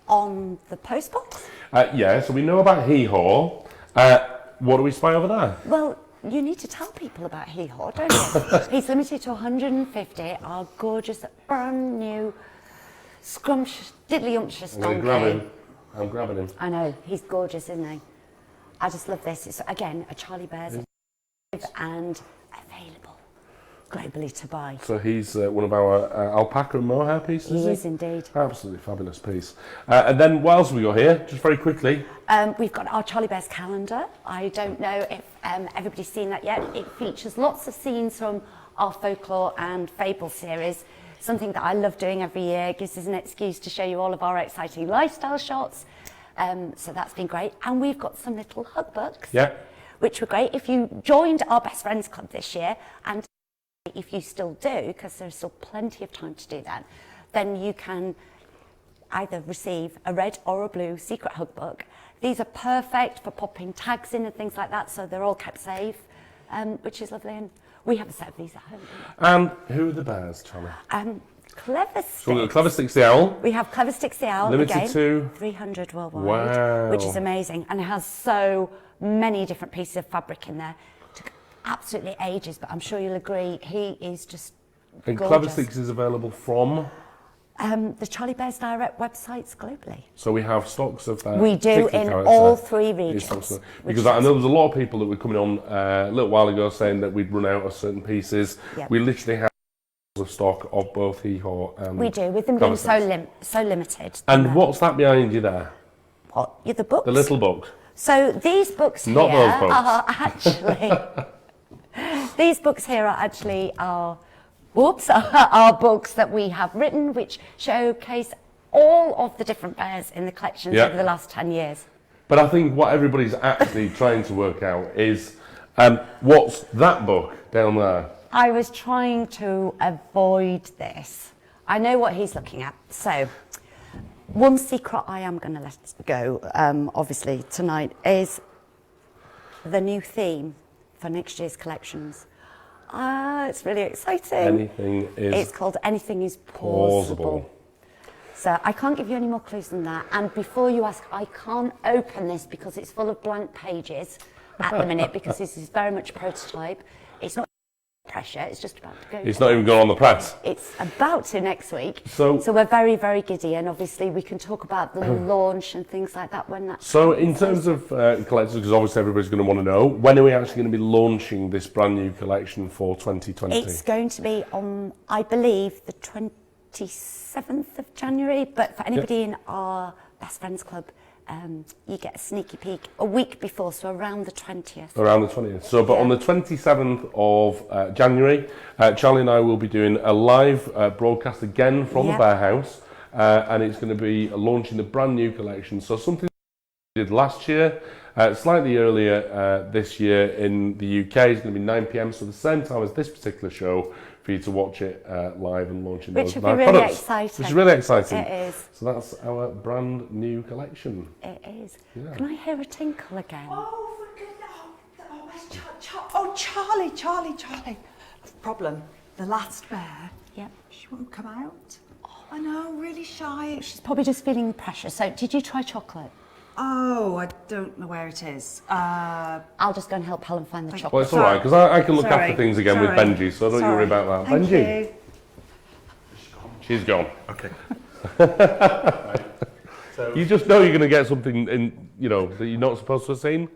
on the postbox? Yeah, so we know about Hee Haw. What do we spy over there? Well, you need to tell people about Hee Haw, don't you? He's limited to 150. Our gorgeous, brand new, scrumptious, diddly-umptious I'm going donkey. to grab him. I'm grabbing him. I know, he's gorgeous, isn't he? I just love this. It's, again, a Charlie Bears and available globally to buy. So he's one of our alpaca and mohair pieces. He is indeed. Absolutely fabulous piece. And then what else have we got here? Just very quickly. We've got our Charlie Bears calendar. I don't know if everybody's seen that yet. It features lots of scenes from our folklore and fable series. Something that I love doing every year. It gives us an excuse to show you all of our exciting lifestyle shots. So that's been great. And we've got some little hug books, Yeah. which were great. If you joined our Best Friends Club this year, and if you still do, because there's still plenty of time to do that, then you can either receive a red or a blue secret hug book. These are perfect for popping tags in and things like that, so they're all kept safe, which is lovely. And we have a set of these at home. And who are the bears, Charlie? Clever Sticks. So we've got Clever Sticks the Owl. We have Clever Sticks the Owl, Limited again, to? 300 worldwide, Wow. which is amazing. And it has so many different pieces of fabric in there. Took absolutely ages, but I'm sure you'll agree, he is just And gorgeous. Clever Sticks is available from? The Charlie Bears Direct websites globally. So we have stocks of We do particular in character all three in regions. stocks of- which Because I is- know there's a lot of people that were coming on a little while ago saying that we'd run out of certain pieces. Yep. We literally have of stock of both Hee-Haw and We do, with them being Collectibles. so limited. And what's that behind you there? What? Yeah, the books? The little book. So these books Not here those books. are actually these books here are actually our books that we have written, which showcase all of the different bears in the collections Yeah. over the last 10 years. But I think what everybody's actually trying to work out is what's that book down there? I was trying to avoid this. I know what he's looking at. So, one secret I am going to let go, obviously, tonight is the new theme for next year's collections. It's really exciting. It's called Anything is Plausible. So I can't give you any more clues than that. And before you ask, I can't open this because it's full of blank pages at the minute because this is very much prototype. It's not pressure, it's just about to go. It's not even gone on the press. It's about to next week. So we're very, very giddy, and obviously we can talk about the launch and things like that when that. So in terms of collectors, because obviously everybody's going to want to know, when are we actually going to be launching this brand new collection for 2020? It's going to be on, I believe, the 27th of January, but for anybody in our Best Friends Club, you get a sneaky peek a week before, so around the 20th. Around the 20th. So, but on the 27th of January, Charlie and I will be doing a live broadcast again from the Bearhouse, and it's going to be launching the brand new collection. So something we did last year, slightly earlier this year in the UK, is going to be 9 p.m. So the same time as this particular show, for you to watch it live and launching those Which will be live really products. exciting. Which is really exciting. It is. So that's our brand new collection. It is. Yeah. Can I hear a tinkle again? Oh, for goodness. Where's Charlie. Problem. The last bear. Yep. She won't come out. Oh, I know, really shy. She's probably just feeling pressure. So, did you try chocolate? Oh, I don't know where it is. I'll just go and help Helen find the chocolate. Well, it's all right, because I can look Sorry. after things again with Benji, so don't you worry about that. Thank Benji. you. She's gone. Okay. You just know you're going to get something in, you know, that you're not supposed to have seen?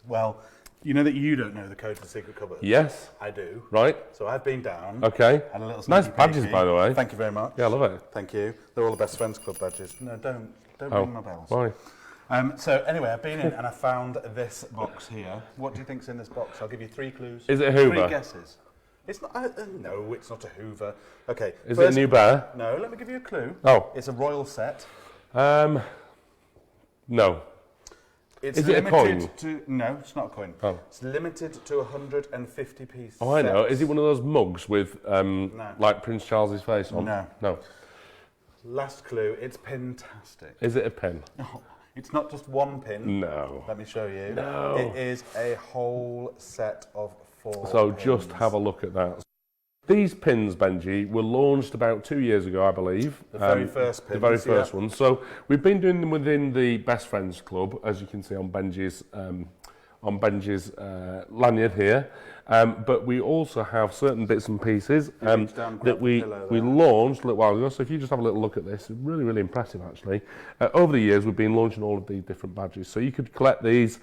Well, you know that you don't know the code to the secret cupboard? Yes. I do. Right. So I've been down. Okay. Had a little Nice sneaky badges, peeky. by the way. Thank you very much. Yeah, I love it. Thank you. They're all the Best Friends Club badges. No, don't ring my bells. Why? So anyway, I've been in and I found this box here. What do you think's in this box? I'll give you 3 clues. Is it a Hoover? 3 guesses. It's not. No, it's not a Hoover. Okay. Is it a new bear? No. Let me give you a clue. Oh. It's a royal set. No. It's Is it a limited coin? No, it's not a coin. Oh. It's limited to 150 pieces. Oh, I know. Is it one of those mugs with, No. like Prince Charles's face on? No. No. Last clue. It's pintastic. Is it a pen? No, it's not just one pin. No. Let me show you. No. It is a whole set of 4 So pins. just have a look at that. These pins, Benji, were launched about 2 years ago, I believe. The very first pins. The very first one. So we've been doing them within the Best Friends Club, as you can see on Benji's lanyard here. But we also have certain bits and pieces that we launched a little while ago. So if you just have a little look at this, it's really, really impressive actually. Over the years, we've been launching all of these different badges. So you could collect these.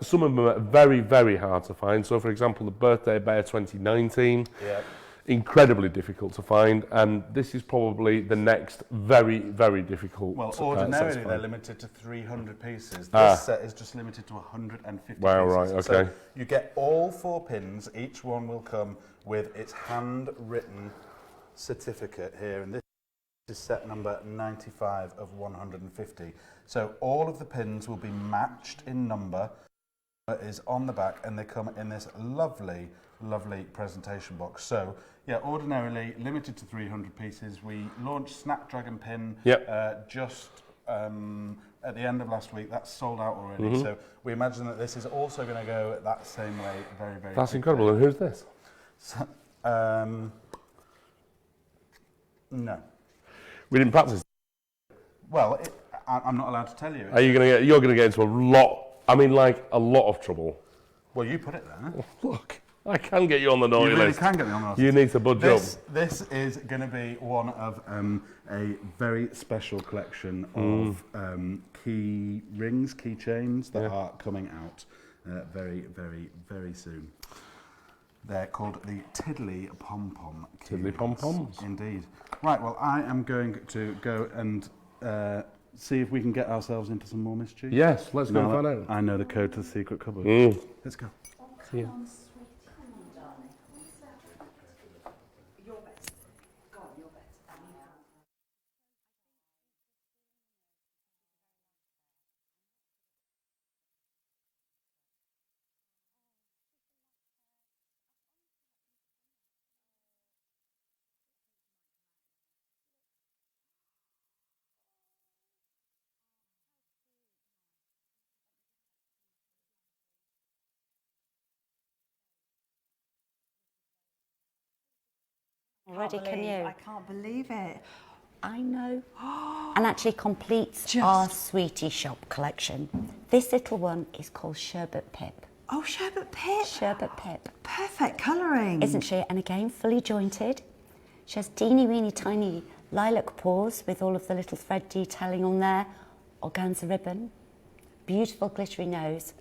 Some of them are very, very hard to find. So for example, the Birthday Bear 2019. Yeah. Incredibly difficult to find, and this is probably the next very, very difficult. Well, set to ordinarily find. they're limited to 300 pieces. This set is just limited to 150 Wow, pieces. right, So okay. you get all 4 pins. Each one will come with its handwritten certificate here, and this is set number 95 of 150. So all of the pins will be matched in number. It is on the back, and they come in this lovely, lovely presentation box. So yeah, ordinarily limited to 300 pieces. We launched Snapdragon pin just at the end of last week. That's sold out already. So we imagine that this is also going to go that same way very, very That's quickly. incredible. And who's this? So, no. We didn't practice. Well, I'm not allowed to tell you. Are you going to get? You're going to get into a lot. I mean, like a lot of trouble. Well, you put it there. Look. I can get you on the naughty You really list. can get me on the naughty You list. need to budge up. This is going to be one of a very special collection of key rings, keychains that are coming out very, very, very soon. They're called the Tiddly Pom Pom. Tiddly Pom Poms. Indeed. Right, well, I am going to go and see if we can get ourselves into some more mischief. Yes, let's go and Now find that out. I know the code to the secret cupboard. Let's go. Yeah. Already, can you? I can't believe it. I know. And actually completes our Sweetie Shop collection. This little one is called Sherbet Pip. Oh, Sherbet Pip. Sherbet Pip. Perfect colouring. Isn't she? And again, fully jointed. She has teeny weeny tiny lilac paws with all of the little thread detailing on there. Organza ribbon. Beautiful glittery nose.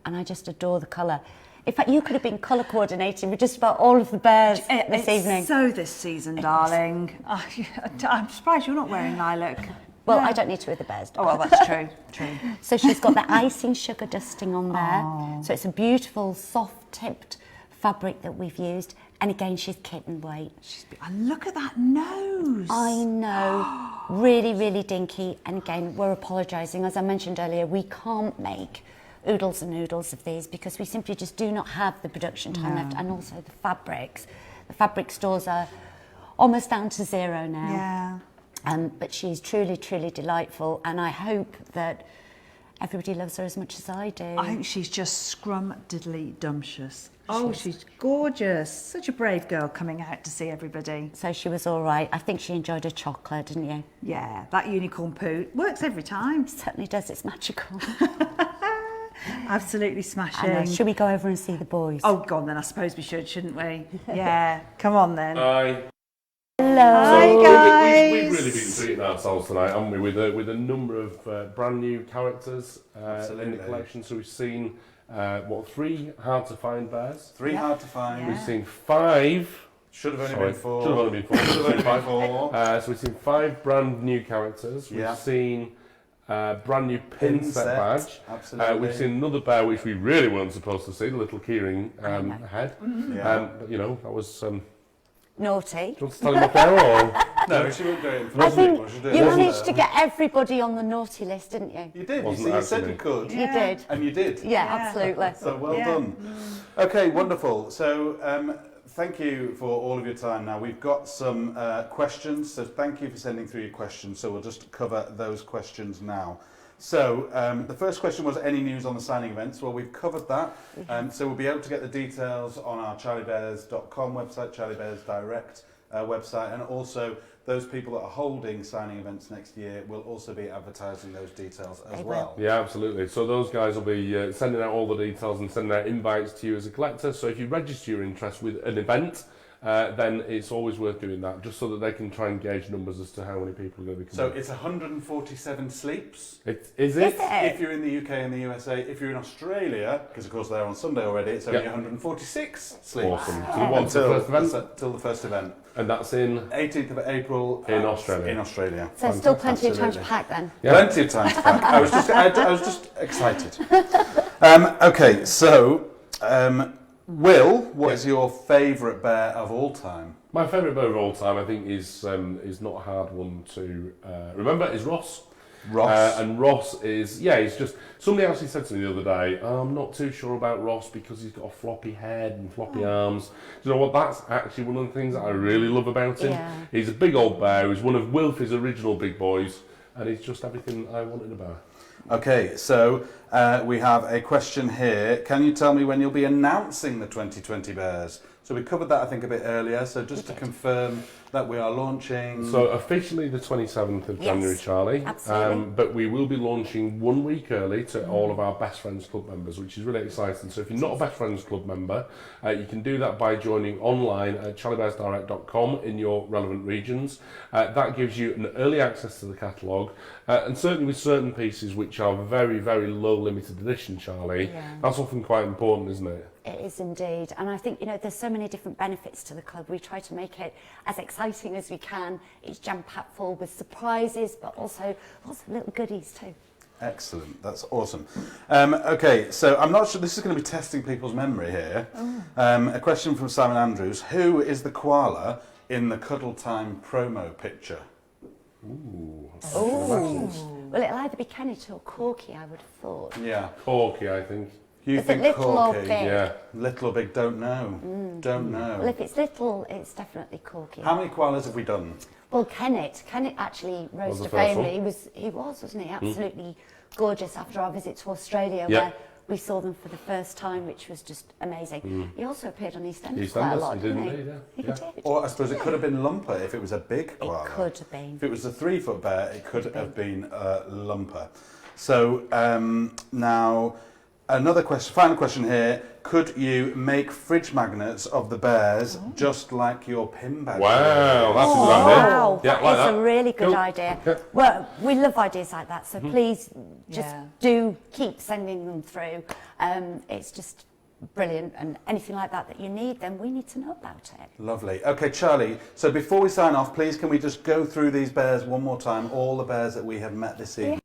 And I just adore the colour. In fact, you could have been colour coordinating with just about all of the bears this evening. So this season, darling. I'm surprised you're not wearing lilac. Well, I don't need to with the bears. Oh, well, that's true. True. So she's got the icing sugar dusting on there. So it's a beautiful, soft-tipped fabric that we've used. And again, she's kitten weight. And look at that nose. I know. Really, really dinky. And again, we're apologising. As I mentioned earlier, we can't make oodles and oodles of these because we simply just do not have the production time left. And also the fabrics. The fabric stores are almost down to zero now. Yeah. But she's truly, truly delightful. And I hope that everybody loves her as much as I do. I think she's just scrum-diddly-dumptious. Oh, she's gorgeous. Such a brave girl coming out to see everybody. So she was all right. I think she enjoyed her chocolate, didn't you? Yeah, that unicorn poo works every time. It certainly does. It's magical. Absolutely smashing. Should we go over and see the boys? Oh, go on then. I suppose we should, shouldn't we? Yeah. Come on then. Hi. Hello. Hi, So guys. we've really been treating ourselves tonight, haven't we? With a number of brand new characters in the collection. So we've seen 3 hard to find bears. 3 hard to find. Yeah. We've seen 5. Should have only been 4. Should have only been 4. Should have only been 4. So we've seen 5 brand new characters. We've seen brand new pin set badge. Absolutely. We've seen another bear which we really weren't supposed to see, the little keyring head. Yeah. But you know, that was. Naughty. Do you want to tell him up there or? No, she wouldn't go in for I it. think What should do? you managed to get everybody on the naughty list, didn't you? You did. Wasn't You said actually. you could. You did. And you did. Yeah, absolutely. So well done. Okay, wonderful. So thank you for all of your time. Now we've got some questions. So thank you for sending through your questions. So we'll just cover those questions now. So the first question was any news on the signing events. Well, we've covered that. So we'll be able to get the details on our charliebears.com website, Charlie Bears Direct website, and also those people that are holding signing events next year will also be advertising those details as well. Yeah, absolutely. So those guys will be sending out all the details and sending out invites to you as a collector. So if you register your interest with an event, then it's always worth doing that, just so that they can try and gauge numbers as to how many people are going to be coming. So it's 147 sleeps. Is it? If you're in the UK and the USA, if you're in Australia, because of course they're on Sunday already, it's only 146 sleeps. Awesome. So the one Until the first event. And that's in 18th of April in Australia. In Australia. So still plenty of time to pack then. Yeah. Plenty of time to pack. I was just excited. Okay, so Will, what is your favourite bear of all time? My favourite bear of all time, I think, is not a hard one to remember. Is Ross. Ross. And Ross is, he's just, somebody actually said to me the other day, I'm not too sure about Ross because he's got a floppy head and floppy arms. Do you know what, that's actually one of the things that I really love about him. Yeah. He's a big old bear, he's one of Wilfie's original big boys, and he's just everything I wanted a bear. Okay, so we have a question here. Can you tell me when you'll be announcing the 2020 bears? So we covered that, I think, a bit earlier. So just to confirm that we are launching... So officially the 27th of January, Charlie. Absolutely. But we will be launching 1 week early to all of our Best Friends Club members, which is really exciting. So if you're not a Best Friends Club member, you can do that by joining online at charliebearsdirect.com in your relevant regions. That gives you an early access to the catalogue, and certainly with certain pieces which are very, very low limited edition, Charlie, that's often quite important, isn't it? It is indeed, and I think, you know, there's so many different benefits to the club. We try to make it as exciting as we can. It's jam-packed full with surprises, but also lots of little goodies too. Excellent, that's awesome. Okay, so I'm not sure, this is going to be testing people's memory here. A question from Simon Andrews. Who is the koala in the Cuddle Time promo picture? Oh, well, it'll either be Kenneth or Corky, I would have thought. Yeah. Corky, I think. You Is think it little or Corky? big? Yeah. Little or big, don't know. Don't know. Well, if it's little, it's definitely Corky. How many koalas have we done? Well, Kenneth actually rose the to first fame. one. Wasn't he? Absolutely gorgeous after our visit to Australia, Yeah. where we saw them for the first time, which was just amazing. He also appeared on EastEnders EastEnders, quite a lot, he did didn't he? indeed, yeah. He Yeah. did. Or I suppose it could have been Lumper if it was a big It koala. could have been. If it was a 3-foot bear, it could have been Lumper. So now, another question, final question here. Could you make fridge magnets of the bears just like your pin badge? Wow, that's a good Oh, idea. wow, Yeah, that like is that. a really good Cool. idea. Yeah. Well, we love ideas like that, so please just Yeah. do keep sending them through. It's just brilliant, and anything like that you need, then we need to know about it. Lovely. Okay, Charlie, so before we sign off, please can we just go through these bears one more time, all the bears that we have met this evening?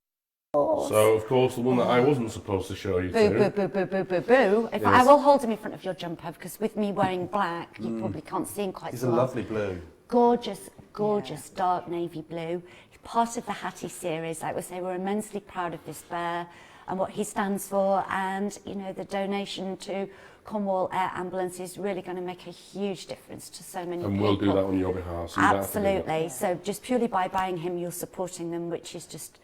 So, of course, the one that I wasn't supposed to show you Boo, to. boo, boo, boo, boo, boo, boo. If I Yes. will hold him in front of your jumper, because with me wearing black, you probably can't see him quite He's so a well. lovely blue. Gorgeous, gorgeous dark navy blue. He's part of the Hattie series. Like we say, we're immensely proud of this bear and what he stands for, and you know, the donation to Cornwall Air Ambulance is really going to make a huge difference to so many And people. we'll do that on your behalf. So you don't have to do that. Absolutely. So just purely by buying him, you're supporting them, which is just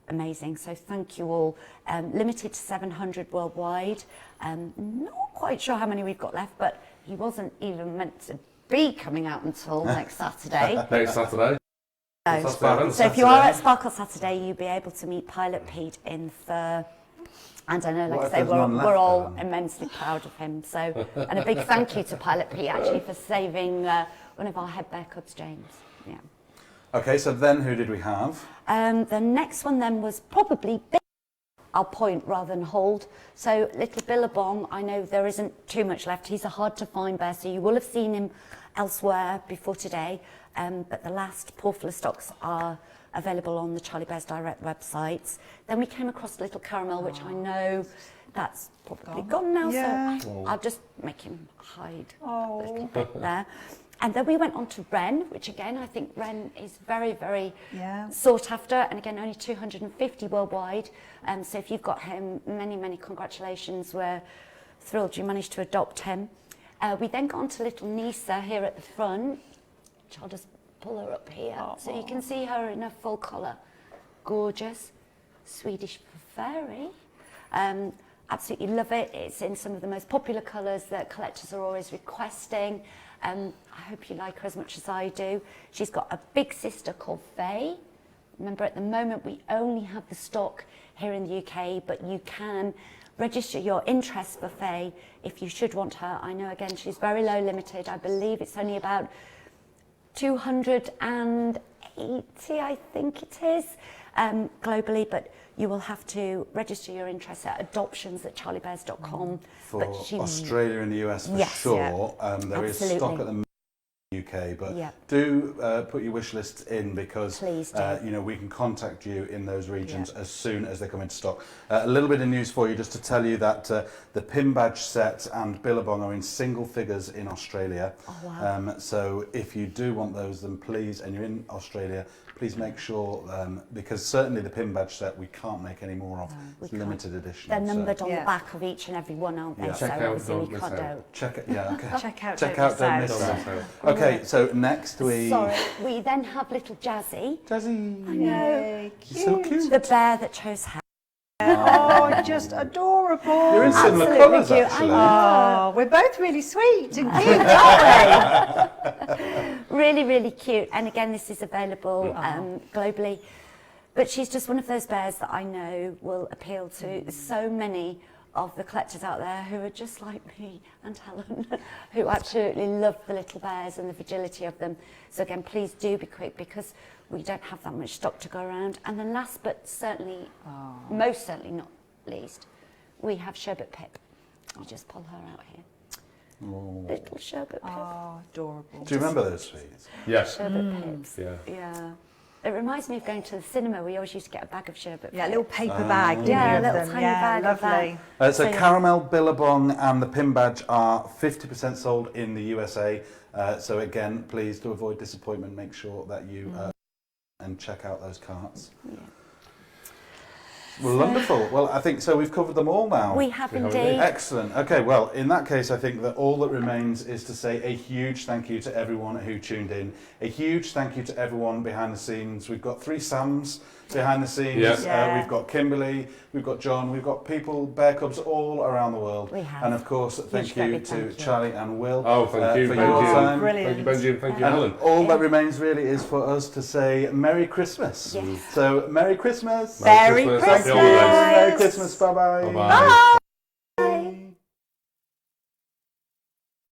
amazing. So thank you all. Limited to 700 worldwide. Not quite sure how many we've got left, but he wasn't even meant to be coming out until next Saturday. Next Saturday. So, Sparkle so if you are Saturday. at Sparkle Saturday, you'll be able to meet Pilot Pete in Fur. And I know, What like I if say, there's none we're left all then? immensely proud of him. So, and a big thank you to Pilot Pete actually for saving one of our head bear cubs, James. Yeah. Okay, so then who did we have? The next one then was probably Bill. I'll point rather than hold. So little Billabong, I know there isn't too much left. He's a hard to find bear, so you will have seen him elsewhere before today. But the last portfolio stocks are available on the Charlie Bears Direct websites. Then we came across Little Caramel, which I know that's probably gone now, Yeah. so I'll just make him hide a little bit there. And then we went on to Wren, which again, I think Wren is very, very sought after, and again, only 250 worldwide. So if you've got him, many, many congratulations. We're thrilled you managed to adopt him. We then got on to little Nisa here at the front, which I'll just pull her up here. So you can see her in her full colour. Gorgeous, Swedish fairy. Absolutely love it. It's in some of the most popular colours that collectors are always requesting. I hope you like her as much as I do. She's got a big sister called Faye. Remember, at the moment, we only have the stock here in the UK, but you can register your interest for Faye if you should want her. I know, again, she's very low limited. I believe it's only about 280, I think it is, globally, but you will have to register your interest at adoptions@charliebears.com. For But she- Australia and the US for Yes, sure. There is stock Absolutely. at the moment in the UK, but Yeah. do put your wish lists in, because Please do. you know, we can contact you in those regions as soon as they come into stock. A little bit of news for you, just to tell you that the pin badge set and Billabong are in single figures in Australia. Oh, wow. So if you do want those, then please, and you're in Australia, please make sure, because certainly the pin badge set we can't make any more of. we It's can't. limited edition. They're so numbered on Yeah. the back of each and every one, aren't they? Yeah. So Check out obviously we Don't Miss can't Out. do. Check it, yeah, okay. Check out Don't Miss Out. Miss Out. Okay, so next we... Sorry, we then have little Jazzy, Jazzy. Yay, He's so cute. the bear that chose her. Oh, just adorable. You're in similar Absolutely colours, cute. actually. Oh, we're both really sweet and cute, aren't we? Really, really cute. And again, this is available globally. But she's just one of those bears that I know will appeal to so many of the collectors out there who are just like me and Helen, who absolutely love the little bears and the fragility of them. So again, please do be quick because we don't have that much stock to go around. And then last but certainly, most certainly not least, we have Sherbet Pip. You just pull her out here. Little Sherbet Pip. Oh, adorable. Do you remember those sweets? Yes. Sherbet Pips. Yeah. Yeah. It reminds me of going to the cinema. We always used to get a bag of sherbet. Yeah, a little paper bag, didn't Yeah, you, a of little them? tiny Yeah, bag of that. lovely. So So, yeah. Caramel, Billabong and the Pin Badge are 50% sold in the USA. So again, please, to avoid disappointment, make sure that you and check out those carts. Yeah. Well, wonderful. Well, I think so. We've covered them all now. We have We have indeed. indeed. Excellent. Okay, well, in that case, I think that all that remains is to say a huge thank you to everyone who tuned in. A huge thank you to everyone behind the scenes. We've got 3 Sams behind the scenes. Yeah. Yeah. We've got Kimberly, we've got John, we've got people, bear cubs all around the world. We have. And of course, thank you big to thank you. Charlie and Will Oh, thank you, for Benji. your time. Brilliant. Thank you, Benji, and thank you, And Helen. all that remains really is for us to say Merry Christmas. Yes. So, Merry Christmas. Merry Christmas. Thank Christmas. you. Merry Christmas. Bye-bye. Bye-bye.